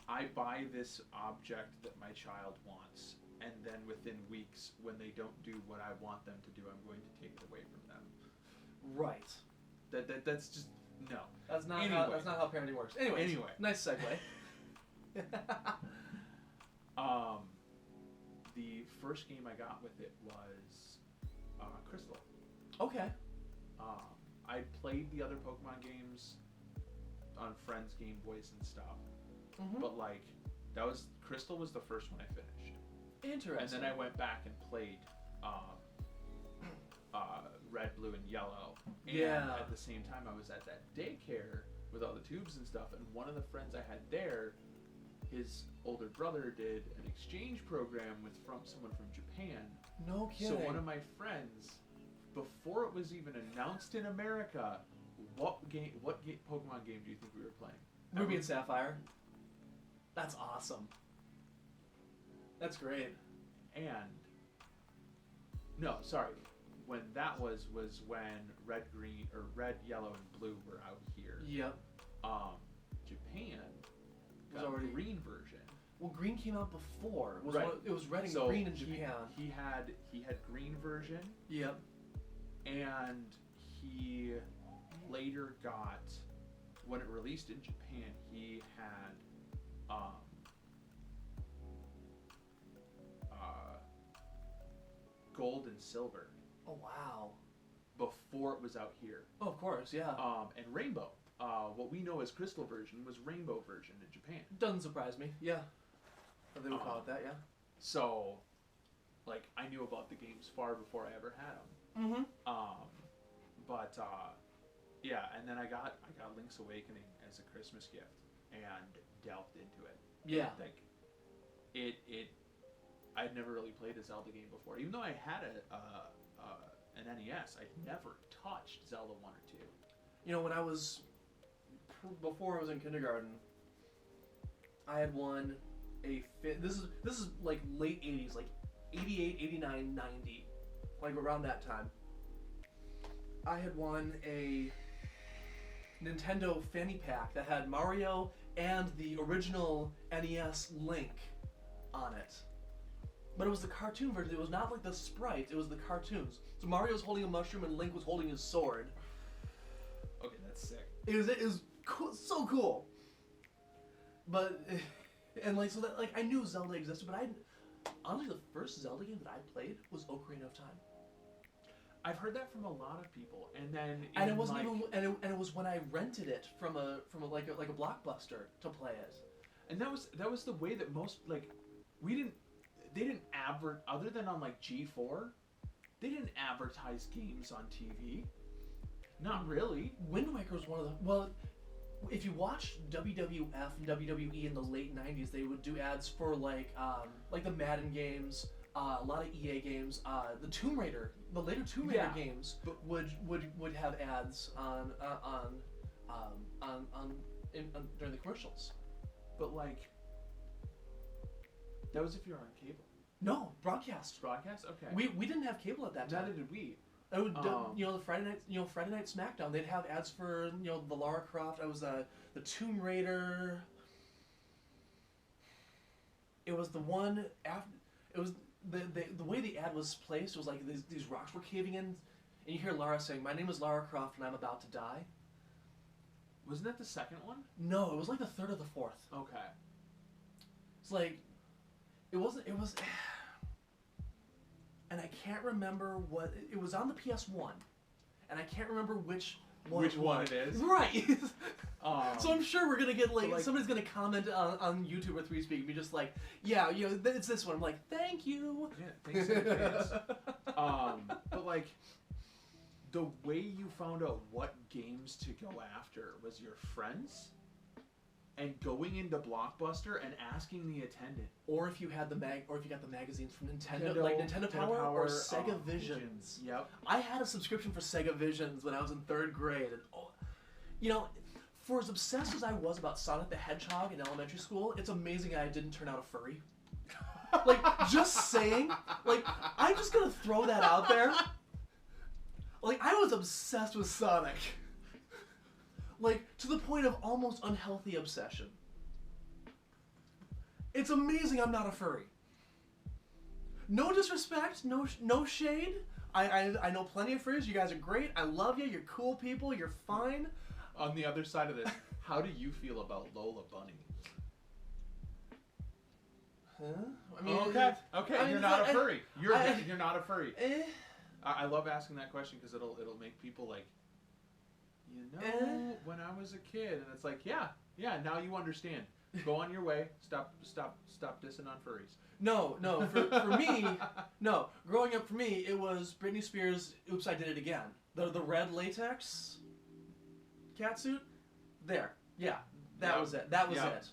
I buy this object that my child wants, and then within weeks, when they don't do what I want them to do, I'm going to take it away from them. Right. That's just no. That's not how parenting works. Anyway. Nice segue. The first game I got with it was Crystal. Okay. I played the other Pokemon games on friends' Game Boys and stuff, but like Crystal was the first one I finished. Interesting. And then I went back and played Red, Blue, and Yellow. And at the same time, I was at that daycare with all the tubes and stuff, and one of the friends I had there, his older brother did an exchange program from someone from Japan. No kidding. So one of my friends, before it was even announced in America, what Pokemon game do you think we were playing? Ruby and Sapphire. That's awesome. That's great. And no, sorry. When that was when Red, Yellow, and Blue were out here. Yep. Japan Japan Was got already- a green version. Well, green came out before. It was, Right. it was red and So green in Japan. He had green version, Yep. and he later got, when it released in Japan, he had gold and silver Oh, wow. before it was out here. Oh, of course, yeah. And rainbow. What we know as crystal version was rainbow version in Japan. Doesn't surprise me. Yeah. Or they would call it that, yeah. So, like, I knew about the games far before I ever had them. Mm-hmm. Yeah, and then I got Link's Awakening as a Christmas gift and delved into it. Yeah. Like, I'd never really played a Zelda game before. Even though I had an NES, I'd never touched Zelda 1 or 2. You know, when I was, before I was in kindergarten, I had won this is like late 80s, like 88, 89, 90, like around that time. I had won a Nintendo fanny pack that had Mario and the original NES Link on it. But it was the cartoon version. It was not like the sprites, it was the cartoons. So Mario was holding a mushroom and Link was holding his sword. Okay, that's sick. It was cool, so cool. But, and like, so that, like, I knew Zelda existed, but honestly, the first Zelda game that I played was Ocarina of Time. I've heard that from a lot of people, and then And it wasn't even, and it was when I rented it from a Blockbuster to play it. And that was the way that most, like, they didn't other than on like G4, they didn't advertise games on TV. Not really. Wind Waker was one of the, well, if you watch WWF and WWE in the late 90s, they would do ads for like the Madden games, a lot of EA games, the Tomb Raider, the later Tomb Raider games would have ads on during the commercials. But like, that was if you were on cable. No, broadcast. Broadcast? Okay. We didn't have cable at that time. Neither did we. It would, the Friday night SmackDown, they'd have ads for the Lara Croft. I was the Tomb Raider. It was the one after. It was the way the ad was placed. It was like these rocks were caving in, and you hear Lara saying, "My name is Lara Croft, and I'm about to die." Wasn't that the second one? No, it was like the third or the fourth. Okay. It's like, it wasn't. It was. And I can't remember what it was on the PS1, and I can't remember which one it is. Right. So I'm sure we're gonna get like somebody's gonna comment on YouTube or 3Speak and be just like, yeah, it's this one. I'm like, thank you. Yeah, thanks in advance. But like, the way you found out what games to go after was your friends, and going into Blockbuster and asking the attendant. Or if you had the magazines from Nintendo, like Nintendo Power or Sega Visions. Yep. I had a subscription for Sega Visions when I was in 3rd grade, and for as obsessed as I was about Sonic the Hedgehog in elementary school, it's amazing I didn't turn out a furry. Like, just saying, like, I'm just gonna throw that out there. Like, I was obsessed with Sonic. Like, to the point of almost unhealthy obsession. It's amazing I'm not a furry. No disrespect, no shade. I know plenty of furries. You guys are great. I love you. You're cool people. You're fine. On the other side of this, how do you feel about Lola Bunny? Huh? I mean, okay. I mean, you're not a furry. You're not a furry. Eh. I love asking that question because it'll make people like, when I was a kid, and it's like, yeah, now you understand. Go on your way. Stop dissing on furries. No. For me, no. Growing up for me, it was Britney Spears' "Oops, I Did It Again." The red latex catsuit. There. Yeah. That was it. That was it.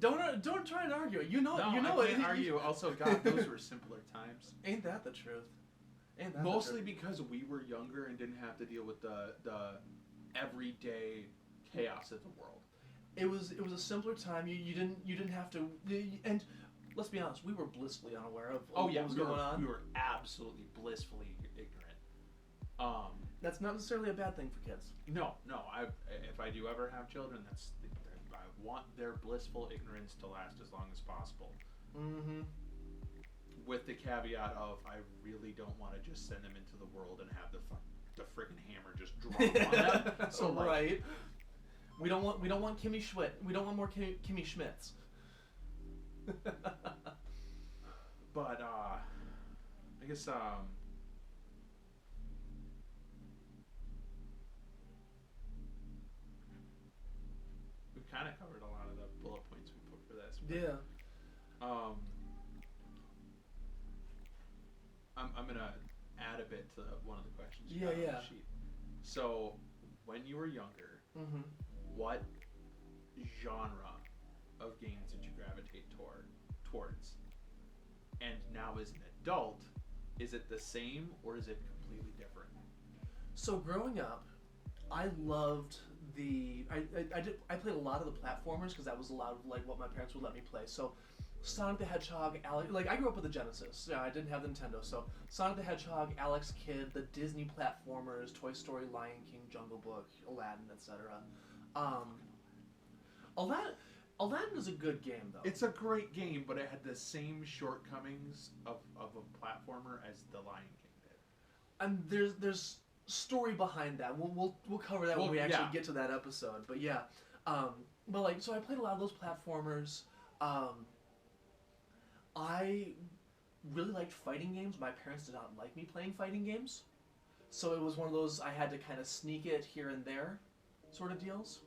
Don't try and argue it. I can't argue. Also, God, those were simpler times. Ain't that the truth? Mostly because we were younger and didn't have to deal with the everyday chaos of the world. It was a simpler time. You didn't have to. And let's be honest, we were blissfully unaware of what was going on. We were absolutely blissfully ignorant. That's not necessarily a bad thing for kids. No. If I do ever have children, I want their blissful ignorance to last as long as possible. Mm-hmm. With the caveat of, I really don't want to just send them into the world and have the freaking hammer just drop on them. So like, right. We don't want Kimmy Schmidt. We don't want more Kimmy Schmidts. But I guess we've kind of covered a lot of the bullet points we put for this. Yeah. I'm gonna add a bit to one of the questions you Yeah, got on yeah. the sheet. So, when you were younger, Mm-hmm. what genre of games did you gravitate towards? And now, as an adult, is it the same or is it completely different? So growing up, I loved I played a lot of the platformers because that was a lot of like what my parents would let me play. So Sonic the Hedgehog, like I grew up with the Genesis. Yeah, I didn't have the Nintendo. So Sonic the Hedgehog, Alex Kidd, the Disney platformers, Toy Story, Lion King, Jungle Book, Aladdin, etc. Aladdin is a good game though. It's a great game, but it had the same shortcomings of a platformer as the Lion King did. And there's story behind that. We'll cover that when we actually get to that episode. But yeah, but like so I played a lot of those platformers. I really liked fighting games. My parents did not like me playing fighting games, so it was one of those I had to kind of sneak it here and there, sort of deals.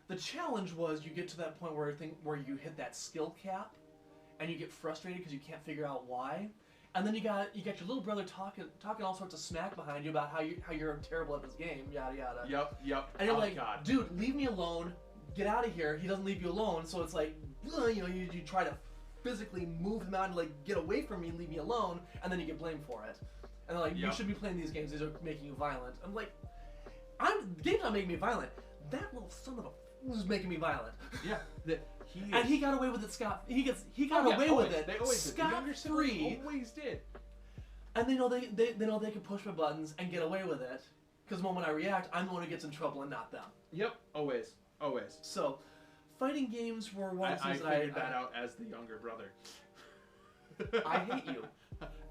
The challenge was you get to that point where you hit that skill cap, and you get frustrated because you can't figure out why, and then you got your little brother talking all sorts of smack behind you about how you're terrible at this game, yada yada. Yep. And you're dude, leave me alone. Get out of here. He doesn't leave you alone, so it's like, you try to physically move him out and like get away from me, leave me alone, and then you get blamed for it. And they're like, you should be playing these games. These are making you violent. I'm like, games not making me violent. That little son of a was making me violent. Yeah, and he got away with it. He got away with it. They always scot-free. Always did. And they know they can push my buttons and get away with it. Because the moment I react, I'm the one who gets in trouble and not them. Yep, always. So, fighting games were one of the things I figured that out as the younger brother. I hate you.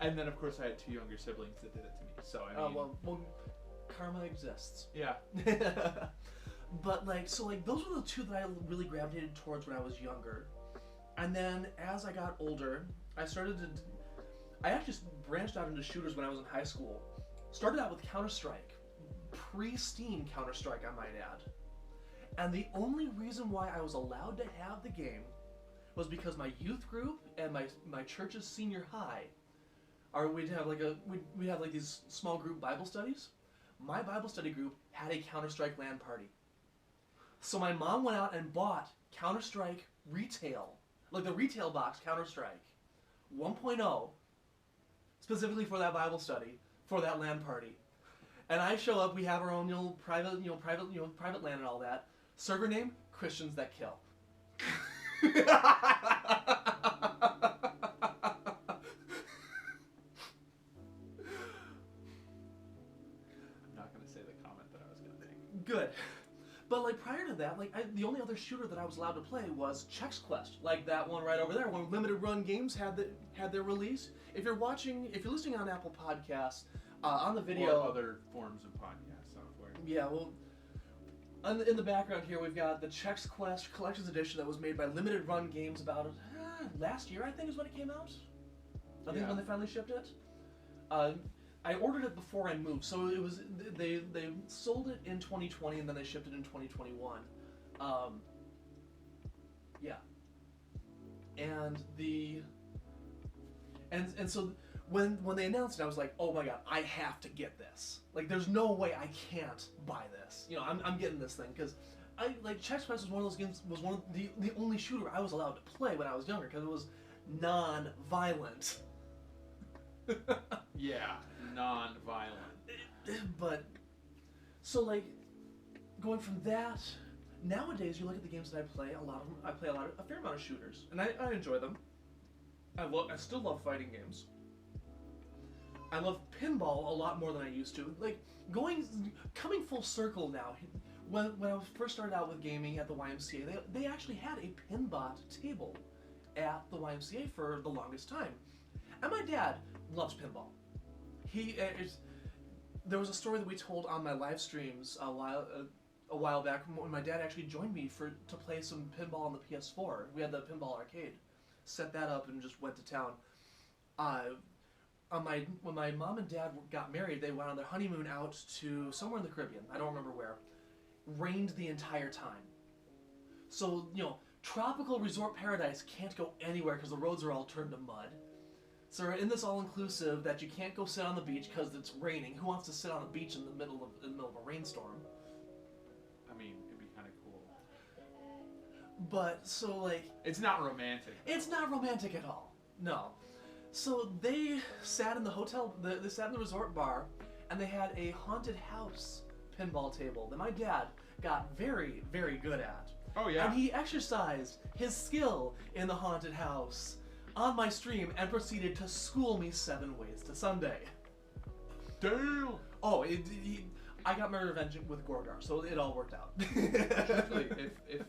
And then, of course, I had two younger siblings that did it to me. So I mean, well, karma exists. Yeah. But those were the two that I really gravitated towards when I was younger. And then as I got older, I actually branched out into shooters when I was in high school. Started out with Counter-Strike, pre-Steam Counter-Strike, I might add. And the only reason why I was allowed to have the game was because my youth group and my church's senior high, we'd have these small group Bible studies. My Bible study group had a Counter-Strike LAN party. So my mom went out and bought Counter-Strike retail, like the retail box Counter-Strike 1.0, specifically for that Bible study, for that LAN party. And I show up, we have our own private LAN and all that. Server name, Christians That Kill. I'm not going to say the comment that I was going to make. Good. But prior to that, the only other shooter that I was allowed to play was Chex Quest, like that one right over there. When Limited Run Games had their release. If you're listening on Apple Podcasts, on the video, or other forms of podcast software. Yeah, well, in the background here we've got the Chex Quest Collector's Edition that was made by Limited Run Games about last year, I think, is when it came out. I think when they finally shipped it. I ordered it before I moved, so it was they sold it in 2020 and then they shipped it in 2021. Yeah. And so when they announced it, I was like, oh my god, I have to get this. There's no way I can't buy this. I'm getting this thing because Chex Quest was one of those games, was one of the only shooter I was allowed to play when I was younger because it was non-violent. Yeah, non-violent. But so going from that, nowadays you look at the games that I play. I play a fair amount of shooters, and I enjoy them. I still love fighting games. I love pinball a lot more than I used to. Like, coming full circle now, when I first started out with gaming at the YMCA, they actually had a pinbot table at the YMCA for the longest time. And my dad loves pinball. There was a story that we told on my live streams a while back when my dad actually joined me to play some pinball on the PS4. We had the pinball arcade. Set that up and just went to town. When my mom and dad got married, they went on their honeymoon out to somewhere in the Caribbean. I don't remember where. Rained the entire time. So, tropical resort paradise can't go anywhere because the roads are all turned to mud. So we're in this all-inclusive that you can't go sit on the beach because it's raining. Who wants to sit on a beach in the middle of a rainstorm? I mean, it'd be kind of cool. But, so, like... It's not romantic. It's not romantic at all. No. So they sat in the hotel, they sat in the resort bar, and they had a haunted house pinball table that my dad got very, very good at. Oh, yeah? And he exercised his skill in the haunted house on my stream and proceeded to school me 7 ways to Sunday. Damn! Oh, I got my revenge with Gorgar, so it all worked out. Actually, if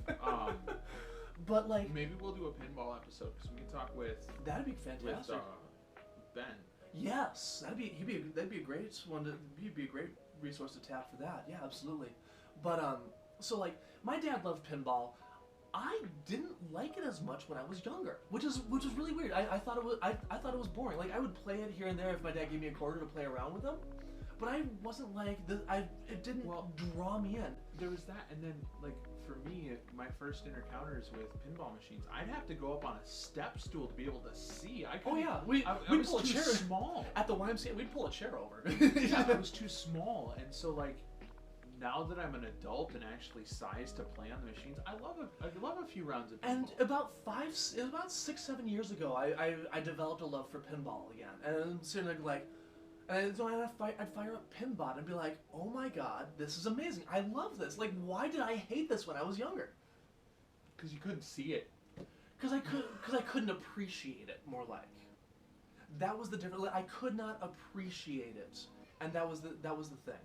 but like, maybe we'll do a pinball episode because we can talk with that'd be fantastic. With Ben. Yes, that'd be a great one. He'd be a great resource to tap for that. Yeah, absolutely. But so like, my dad loved pinball. I didn't like it as much when I was younger, which is really weird. I thought it was boring. Like, I would play it here and there if my dad gave me a quarter to play around with him, but I wasn't like it didn't draw me in. There was that, and then like for me, my first encounters with pinball machines, I'd have to go up on a step stool to be able to see. We'd pull a chair small at the YMCA. We'd pull a chair over. Yeah, I was too small, and so like. Now that I'm an adult and actually sized to play on the machines, I love a few rounds of pinball. And about 6-7 years ago, I developed a love for pinball again, and sitting there like, and so I'd fire up Pinbot and be like, oh my god, this is amazing! I love this. Like, why did I hate this when I was younger? Because you couldn't see it. Because I couldn't appreciate it. More like, that was the difference. I could not appreciate it, and that was the thing.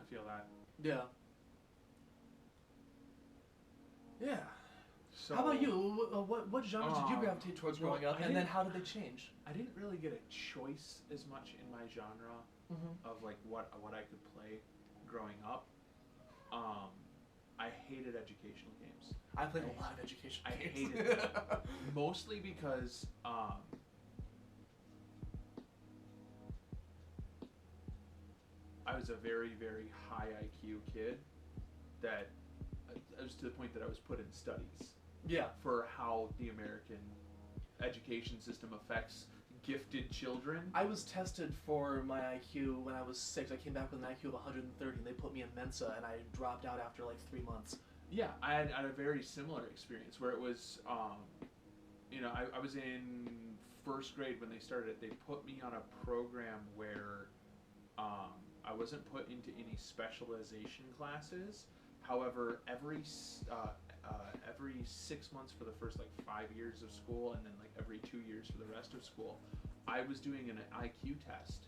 I feel that. Yeah. Yeah. So, how about you? What genres did you gravitate towards growing up, and then how did they change? I didn't really get a choice as much in my genre of like what I could play growing up. I hated educational games. I played a lot of educational games. I hated them. Mostly because I was a very, very high IQ kid that I was to the point that I was put in studies. Yeah. For how the American education system affects gifted children. I was tested for my IQ when I was 6. I came back with an IQ of 130, and they put me in Mensa, and I dropped out after like 3 months. Yeah, I had a very similar experience where it was, I was in first grade when they started it. They put me on a program where I wasn't put into any specialization classes. However, every 6 months for the first like 5 years of school, and then like every 2 years for the rest of school, I was doing an IQ test.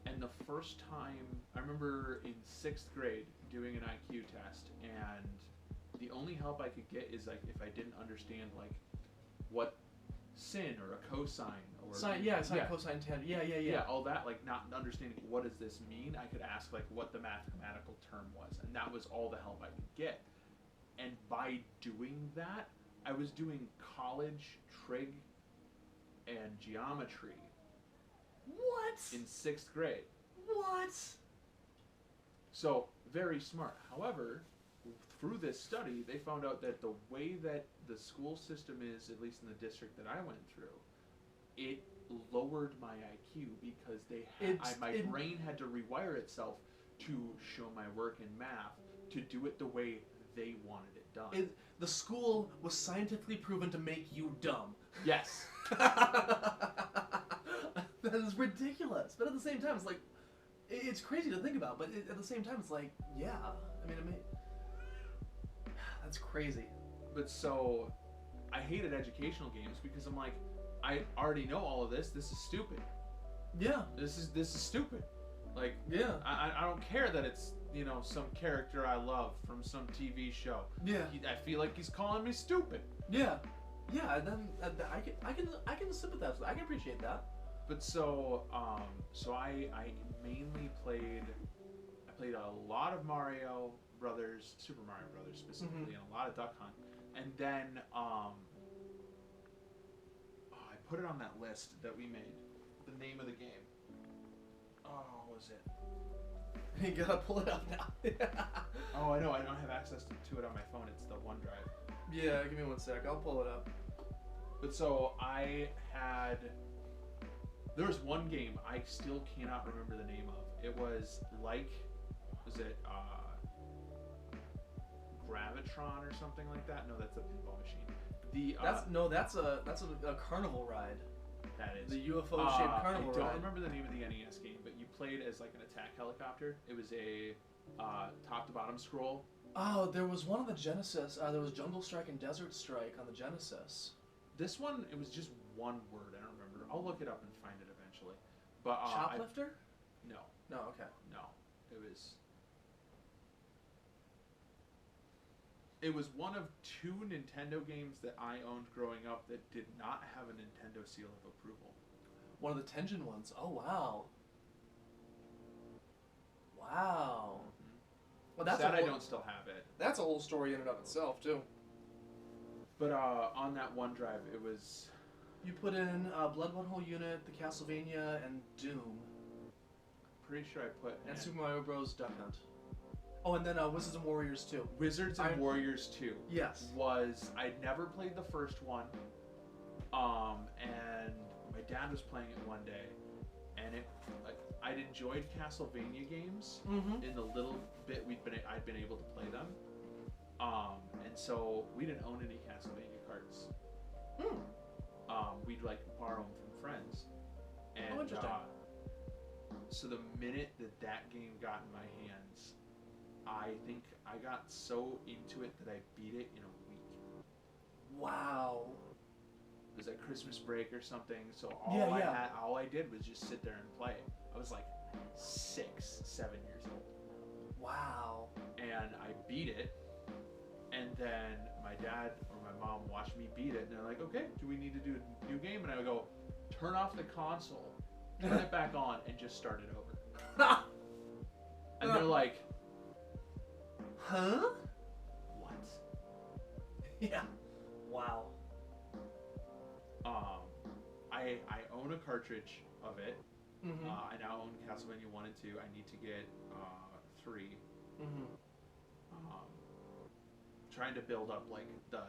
And the first time, I remember in 6th grade doing an IQ test, and the only help I could get is like if I didn't understand like what sin or a cosine or sine, cosine, tan, yeah, all that, like not understanding what does this mean. I could ask like what the mathematical term was, and that was all the help I could get. And by doing that, I was doing college trig and geometry. What? In 6th grade. What? So, very smart. However, through this study, they found out that the way that the school system is, at least in the district that I went through, it lowered my IQ because my brain had to rewire itself to show my work in math, to do it the way they wanted it done. The school was scientifically proven to make you dumb. Yes. That is ridiculous. But at the same time, it's like, it's crazy to think about, but at the same time, it's like, yeah. I mean, that's crazy. But so, I hated educational games because I'm like, I already know all of this. This is stupid. Yeah. This is stupid. Like, Yeah. I don't care that it's, you know, some character I love from some TV show. Yeah. I feel like he's calling me stupid. Yeah. Yeah. And then I can sympathize with that. I can appreciate that. But so I mainly played a lot of Mario Brothers, Super Mario Brothers specifically, and a lot of Duck Hunt. And then I put it on that list that we made. The name of the game. Oh, what was it? You gotta pull it up now. Oh, I know. I don't have access to it on my phone. It's the OneDrive. Yeah, give me 1 sec. I'll pull it up. But so there was one game I still cannot remember the name of. It was Gravitron or something like that? No, that's a pinball machine. That's a carnival ride. That is. The UFO-shaped carnival ride. I don't remember the name of the NES game, but you played as like an attack helicopter. It was a top to bottom scroll. Oh, there was one on the Genesis. There was Jungle Strike and Desert Strike on the Genesis. This one, it was just one word. I don't remember. I'll look it up and find it eventually. But Choplifter? No. No, okay. No. It was one of 2 Nintendo games that I owned growing up that did not have a Nintendo seal of approval. One of the Tengen ones. Oh, wow. Wow. Mm-hmm. Well, that's sad I don't still have it. That's a whole story in and of itself, too. But on that OneDrive, it was... You put in Blood One Whole Unit, the Castlevania, and Doom. Pretty sure I put... And Super Mario Bros. Duck Hunt. Oh, and then Wizards and Warriors 2. Wizards and Warriors 2. Yes. I'd never played the first one. And my dad was playing it one day. And I'd enjoyed Castlevania games in the little bit I'd been able to play them. And so we didn't own any Castlevania cards. We'd borrow them from friends. And so the minute that game got in my hands, I think I got so into it that I beat it in a week. Wow. It was at Christmas break or something, so all I did was just sit there and play. I was like 6, 7 years old. Wow. And I beat it, and then my dad or my mom watched me beat it, and they're like, okay, do we need to do a new game? And I would go, turn off the console, turn it back on, and just start it over. And they're like, huh? What? Yeah. Wow. I own a cartridge of it. Mm-hmm. I now own Castlevania 1 and 2. I need to get 3. Trying to build up the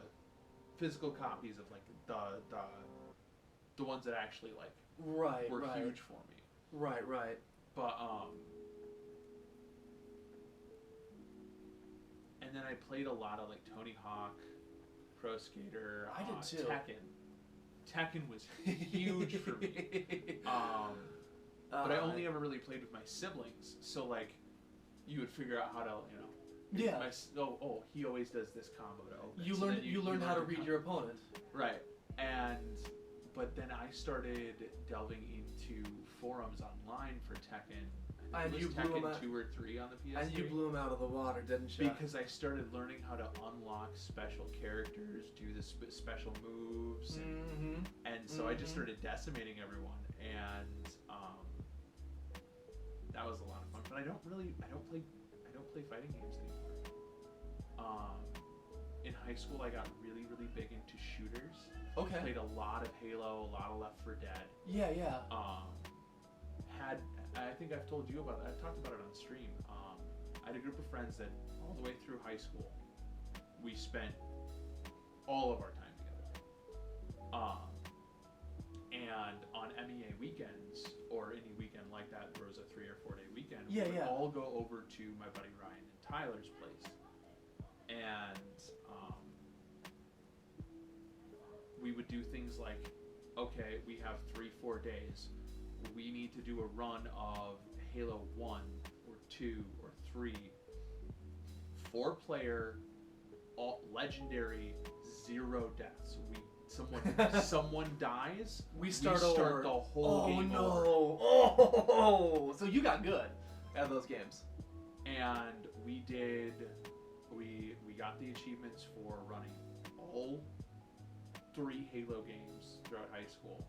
physical copies of the ones that actually were huge for me. Right. But and then I played a lot of Tony Hawk, Pro Skater, I did too. Tekken was huge for me. But I only ever really played with my siblings, so you would figure out how to, Yeah. He always does this combo to open. You learned how to read your opponent. Right. But then I started delving into forums online for Tekken. And you blew Tekken 2 or 3 on the PS3. And you blew him out of the water, didn't you? Because I started learning how to unlock special characters, do the special moves, and so I just started decimating everyone, and that was a lot of fun. But I don't play fighting games anymore. In high school, I got really, really big into shooters. Okay. Played a lot of Halo, a lot of Left 4 Dead. Yeah. I think I've told you about it. I've talked about it on stream. I had a group of friends that all the way through high school, we spent all of our time together. And on MEA weekends, or any weekend like that, there was a 3 or 4 day weekend, we would all go over to my buddy Ryan and Tyler's place. And we would do things like, okay, we have 3-4 days. We need to do a run of Halo 1 or 2 or 3, 4-player, all legendary, 0 deaths. We someone dies, we start over. the whole game over. Oh, so you got good at those games. And we got the achievements for running all 3 Halo games throughout high school.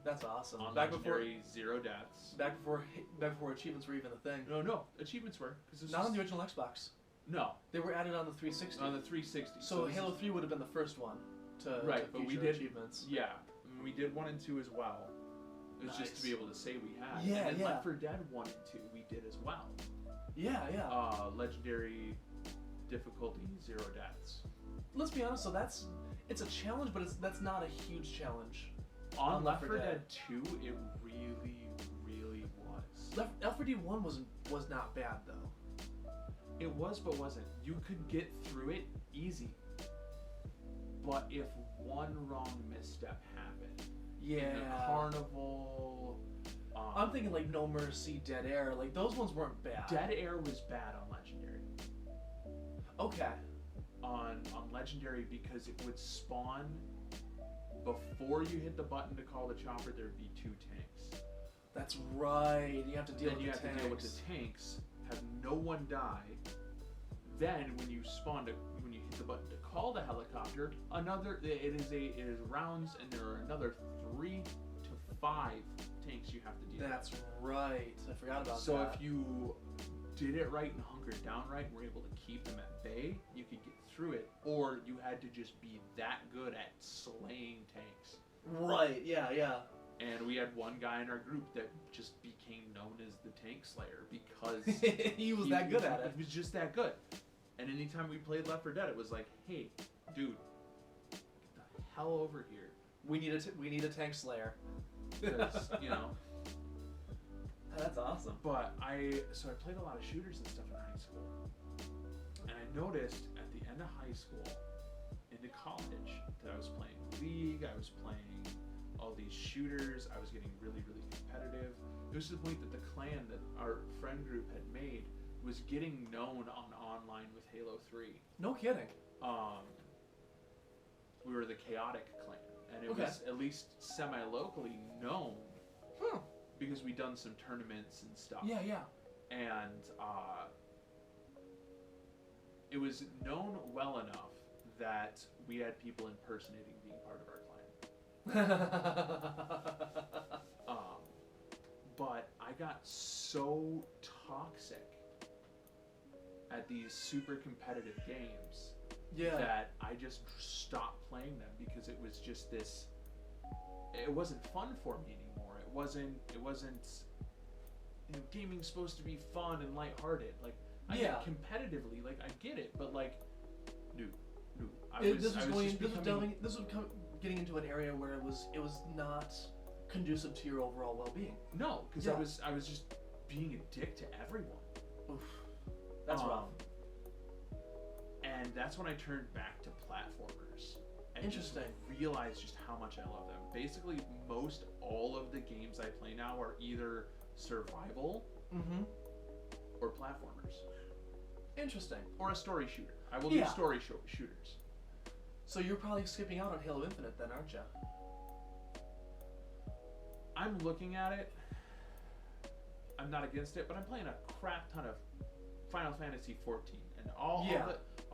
That's awesome. On Back Legendary, 0 deaths. Back before achievements were even a thing. No, achievements were. Not on the original Xbox. No. They were added on the 360. On the 360. So Halo 3 would have been the first one to but we feature did achievements. Yeah, we did 1 and 2 as well. It was just to be able to say we had. Yeah, and then Left 4 Dead 1 and 2 we did as well. Yeah. Legendary difficulty 0 deaths. Let's be honest. So it's a challenge, but that's not a huge challenge. On Left 4 Dead 2, it really was. Left 4 Dead 1 was not bad though. It was, but wasn't. You could get through it easy. But if one wrong misstep happened, in the carnival, I'm thinking like No Mercy, Dead Air, like those ones weren't bad. Dead Air was bad on Legendary. Okay. On Legendary, because it would spawn before you hit the button to call the chopper. There'd be 2 tanks. That's right. You have to deal with the tanks. Then you have to deal with the tanks. Have no one die. Then when you when you hit the button to call the helicopter, it is rounds, and there are another 3 to 5 tanks you have to deal with. That's right. I forgot about that. So if you did it right and hunkered down right and were able to keep them at bay, you could get through it. Or you had to just be that good at slaying tanks. Right, yeah. And we had one guy in our group that just became known as the Tank Slayer because he was that good at it. He was just that good. And anytime we played Left 4 Dead, it was like, hey, dude, get the hell over here. We need a Tank Slayer. Because, That's awesome. But I played a lot of shooters and stuff in high school. And I noticed at the end of high school, into college, that I was playing League, I was playing all these shooters, I was getting really, really competitive. It was to the point that the clan that our friend group had made was getting known on online with Halo 3. No kidding. We were the Chaotic clan, and it was at least semi-locally known because we'd done some tournaments and stuff. Yeah. And it was known well enough that we had people impersonating being part of our clan. But I got so toxic at these super competitive games that I just stopped playing them because it was just this. It wasn't fun for me anymore. It wasn't. Gaming's supposed to be fun and lighthearted. Like I get competitively, like I get it, but like, no. This was getting into an area where it was not conducive to your overall well-being. No, because I was just being a dick to everyone. Oof. That's rough. And that's when I turned back to platformers. And Interesting. Just realized just how much I love them. Basically, most all of the games I play now are either survival or platformers. Interesting. Or a story shooter. I will do story shooters. So you're probably skipping out on Halo Infinite then, aren't you? I'm looking at it. I'm not against it, but I'm playing a crap ton of Final Fantasy 14, and all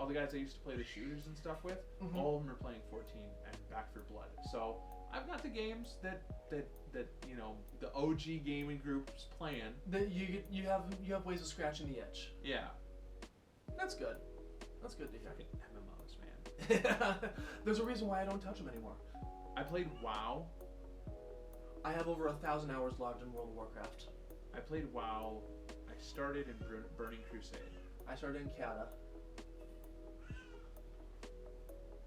the guys I used to play the shooters and stuff with, all of them are playing 14 and Back 4 Blood. So I've got the games that the OG gaming group's playing. That you have ways of scratching the itch. Yeah, that's good. That's good to hear. Fucking MMOs, man. There's a reason why I don't touch them anymore. I played WoW. I have over 1,000 hours logged in World of Warcraft. I played WoW. I started in Burning Crusade. I started in Kata.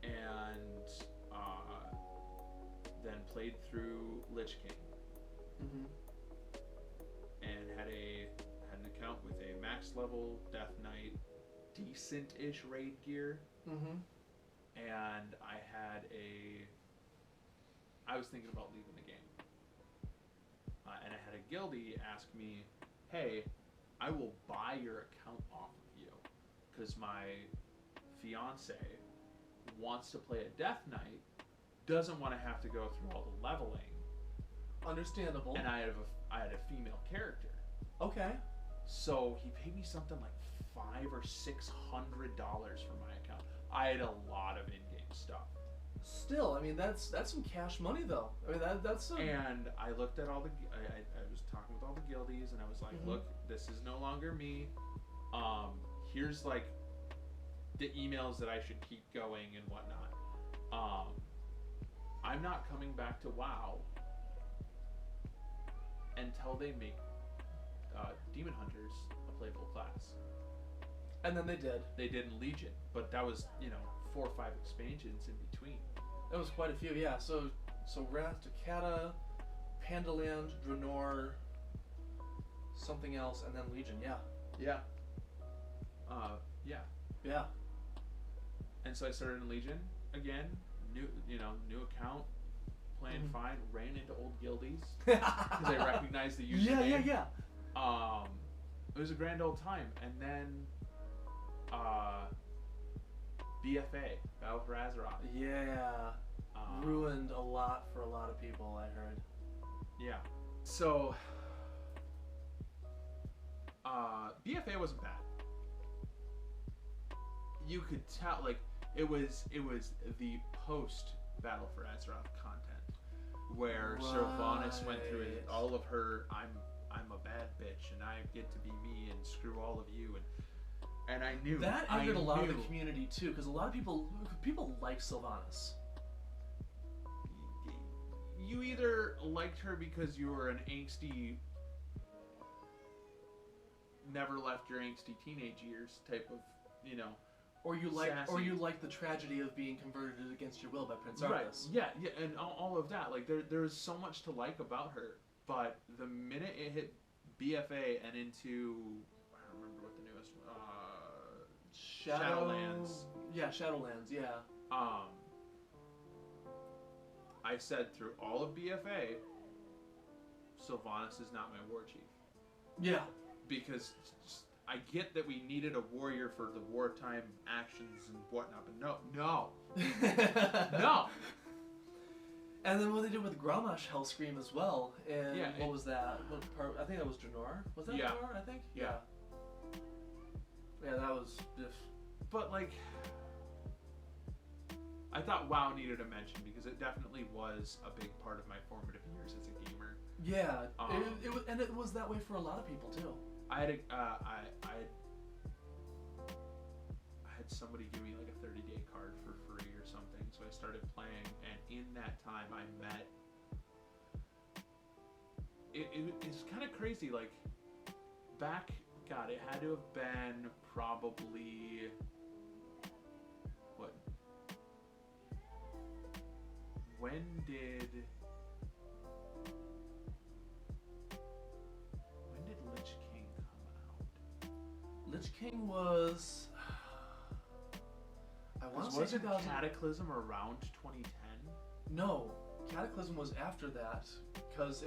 And then played through Lich King. And had an account with a max level Death Knight, decent-ish raid gear. And I was thinking about leaving the game. And I had a guildie ask me, hey, I will buy your account off of you because my fiance wants to play a Death Knight, doesn't want to have to go through all the leveling. Understandable. And I had a female character. Okay. So he paid me something like $500 or $600 for my account. I had a lot of in-game stuff. Still, I mean, that's some cash money, though. I mean, that's some... And I looked at all the... I was talking with all the guildies, and I was like, look, this is no longer me. Here's, like, the emails that I should keep going and whatnot. I'm not coming back to WoW until they make Demon Hunters a playable class. And then they did. They did in Legion, but that was, 4 or 5 expansions in between. That was quite a few, yeah. So Wrath, Takata, Pandaland, Draenor, something else, and then Legion, yeah. Yeah. Yeah. Yeah. And so I started in Legion again, new account, playing fine, ran into old guildies because I recognized the username. Yeah. It was a grand old time, and then BFA, Battle for Azeroth. Yeah. Ruined a lot for a lot of people, I heard. Yeah. So BFA wasn't bad. You could tell, like, it was the post Battle for Azeroth content where Sylvanas went through all of her I'm a bad bitch and I get to be me and screw all of you, and I knew that angered a lot of the community too, because a lot of people like Sylvanas. You either liked her because you were an angsty, never left your angsty teenage years type of, or you like the tragedy of being converted against your will by Prince Arthas. Right. Yeah, and all of that. Like there's so much to like about her, but the minute it hit BFA and into, I don't remember what the newest Shadowlands. Yeah, Shadowlands. Yeah. I said through all of BFA, Sylvanas is not my war chief. Yeah. Because I get that we needed a warrior for the wartime actions and whatnot, but no. And then what they did with Grommash Hellscream as well, and yeah, what was that? What part? I think that was Draenor. Was that Draenor? I think. Yeah. Yeah, that was just. But like, I thought WoW needed a mention because it definitely was a big part of my formative years as a gamer. Yeah, it was that way for a lot of people too. I had somebody give me like a 30-day card for free or something, so I started playing, and in that time I met. It's kind of crazy, like back. God, it had to have been probably what? When did Lich King come out? Lich King was. I want to say 2000. Cataclysm around 2010? No, Cataclysm was after that because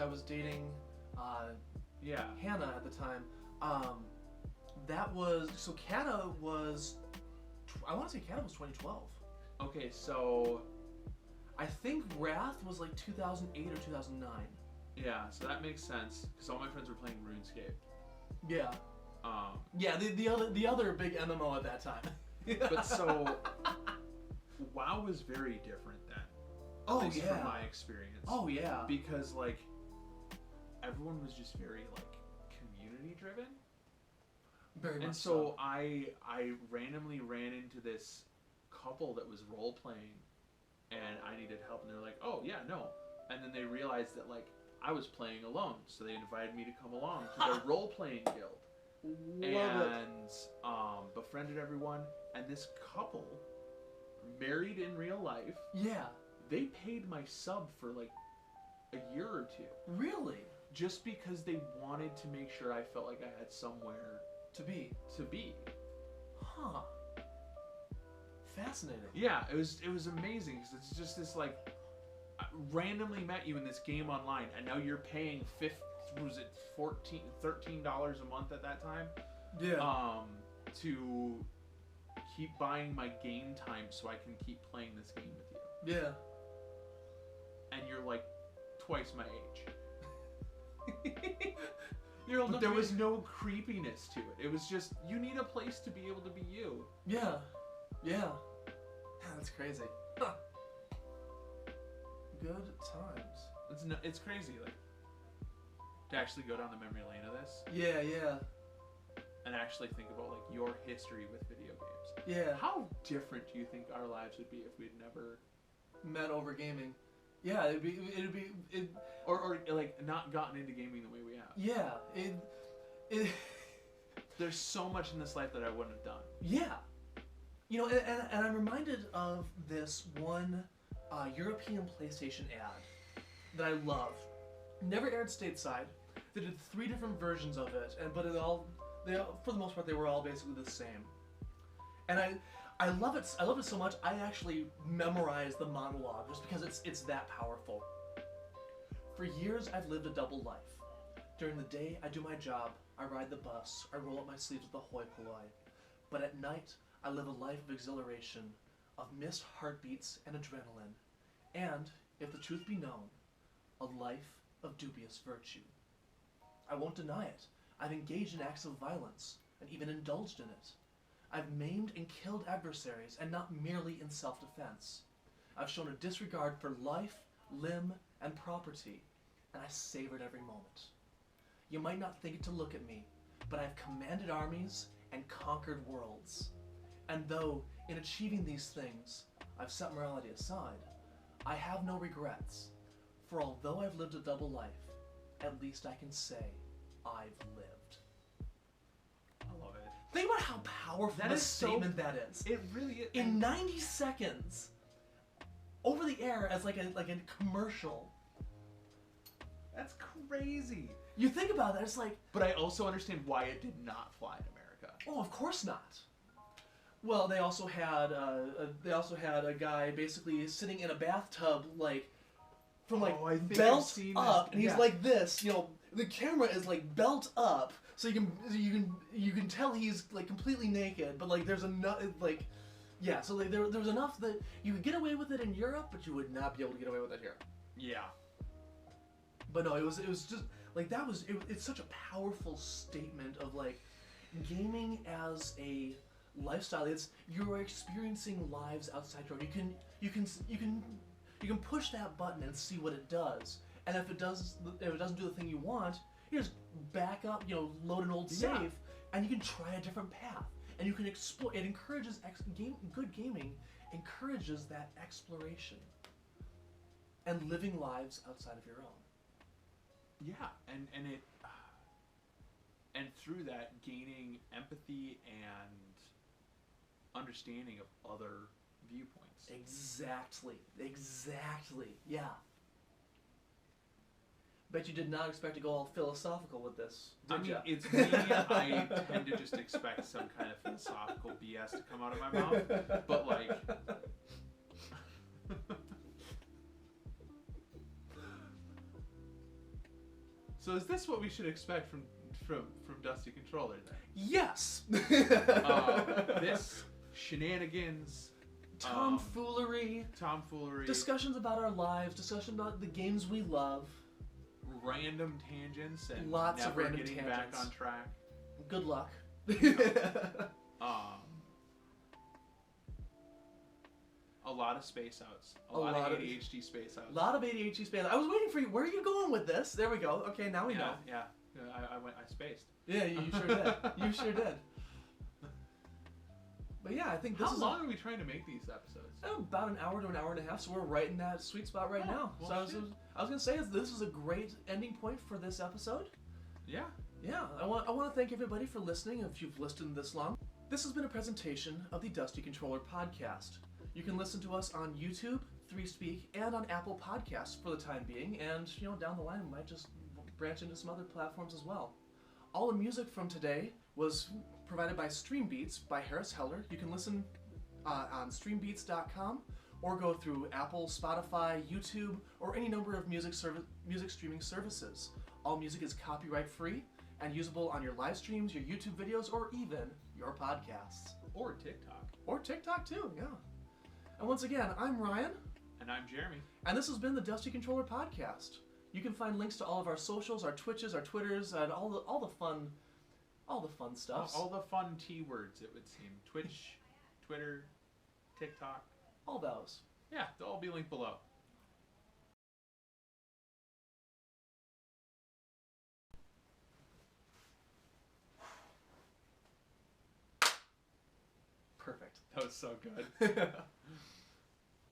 I was dating Hannah at the time. That was so Cata was. I want to say Cata was 2012. Okay, so I think Wrath was like 2008 or 2009. Yeah, so that makes sense because all my friends were playing RuneScape. Yeah. Yeah, the other big MMO at that time. But so WoW was very different then. At least from my experience. Oh yeah. Because like everyone was just very like community driven. Very much. And so I randomly ran into this couple that was role playing, and I needed help, and they're like, "Oh yeah, no." And then they realized that like I was playing alone, so they invited me to come along to their role playing guild. Befriended everyone, and this couple, married in real life. Yeah. They paid my sub for like a year or two. Really? Just because they wanted to make sure I felt like I had somewhere to be. Huh. Fascinating. Yeah, it was amazing because it's just this like I randomly met you in this game online, and now you're paying $13 a month at that time? Yeah. To keep buying my game time so I can keep playing this game with you. Yeah. and you're like twice my age. You're old But enough there to was be- no creepiness to it. It was just, you need a place to be able to be you. Yeah. Yeah. That's crazy. Huh. Good times. It's crazy, like, to actually go down the memory lane of this Yeah, yeah. and actually think about, like, your history with video games. Yeah. How different do you think our lives would be if we'd never... Met over gaming. Yeah, it'd be Or like, not gotten into gaming the way we have. yeah, it There's so much in this life that I wouldn't have done. yeah. You know, and I'm reminded of this one European PlayStation ad that I love. Never aired stateside. They did 3 different versions of it, but for the most part, they were all basically the same. And I love it. I love it so much. I actually memorized the monologue just because it's that powerful. For years, I've lived a double life. During the day, I do my job. I ride the bus. I roll up my sleeves with the hoi polloi. But at night, I live a life of exhilaration, of missed heartbeats and adrenaline, and, if the truth be known, a life of dubious virtue. I won't deny it. I've engaged in acts of violence, and even indulged in it. I've maimed and killed adversaries, and not merely in self-defense. I've shown a disregard for life, limb, and property, and I savored every moment. You might not think it to look at me, but I've commanded armies and conquered worlds. And though, in achieving these things, I've set morality aside, I have no regrets, for although I've lived a double life, at least I can say I've lived. I love it. Think about how powerful That a is so- statement that is. It really is. In 90 seconds, over the air as like a commercial. That's crazy. You think about that, it's like, But I also understand why it did not fly in America. oh, of course not. Well, they also had a guy basically sitting in a bathtub, like from like Oh, I think I've belt seen up, this. and he's Yeah. like this. You know, the camera is like belt up, so you can tell he's like completely naked. But like there's enough like, yeah. So like there was enough that you could get away with it in Europe, but you would not be able to get away with it here. Yeah. But no, it was just like that was it's such a powerful statement of like gaming as a lifestyle. It's you're experiencing lives outside your own. You can push that button and see what it does. And if it doesn't do the thing you want, you just back up, you know, load an old save, Yeah. and you can try a different path. And you can explore. It encourages good gaming encourages that exploration and living lives outside of your own. Yeah, and through that gaining empathy and understanding of other viewpoints. Exactly. Yeah. Bet you did not expect to go all philosophical with this, did I mean, ya? it's me. I tend to just expect some kind of philosophical BS to come out of my mouth, but like. So is this what we should expect from Dusty Controller then? Yes. This shenanigans, Tomfoolery, discussions about our lives, discussions about the games we love, random tangents, and Lots of never random getting tangents. back on track. good luck. A lot of space outs. A lot lot of of- ADHD space outs. A lot of ADHD space. I was waiting for you. Where are you going with this? There we go. Okay, now we know. Yeah. I spaced. Yeah, you sure did. You sure did. But yeah, I think this How is long are we trying to make these episodes? about an hour to an hour and a half, so we're right in that sweet spot right Oh, now. well, So I was shit. gonna say this is a great ending point for this episode. Yeah. Yeah, I want to thank everybody for listening. If you've listened this long, this has been a presentation of the Dusty Controller podcast. You can listen to us on YouTube, 3Speak, and on Apple Podcasts for the time being. And down the line, we might just branch into some other platforms as well. All the music from today was provided by Stream Beats by Harris Heller. You can listen on streambeats.com or go through Apple, Spotify, YouTube, or any number of music streaming services. All music is copyright free and usable on your live streams, your YouTube videos, or even your podcasts. Or TikTok. Or TikTok too, yeah. And once again, I'm Ryan. And I'm Jeremy. And this has been the Dusty Controller Podcast. You can find links to all of our socials, our Twitches, our Twitters, and all the fun stuff. All the fun T words, it would seem. Twitch, Twitter, TikTok. All those. Yeah, they'll all be linked below. Perfect. That was so good.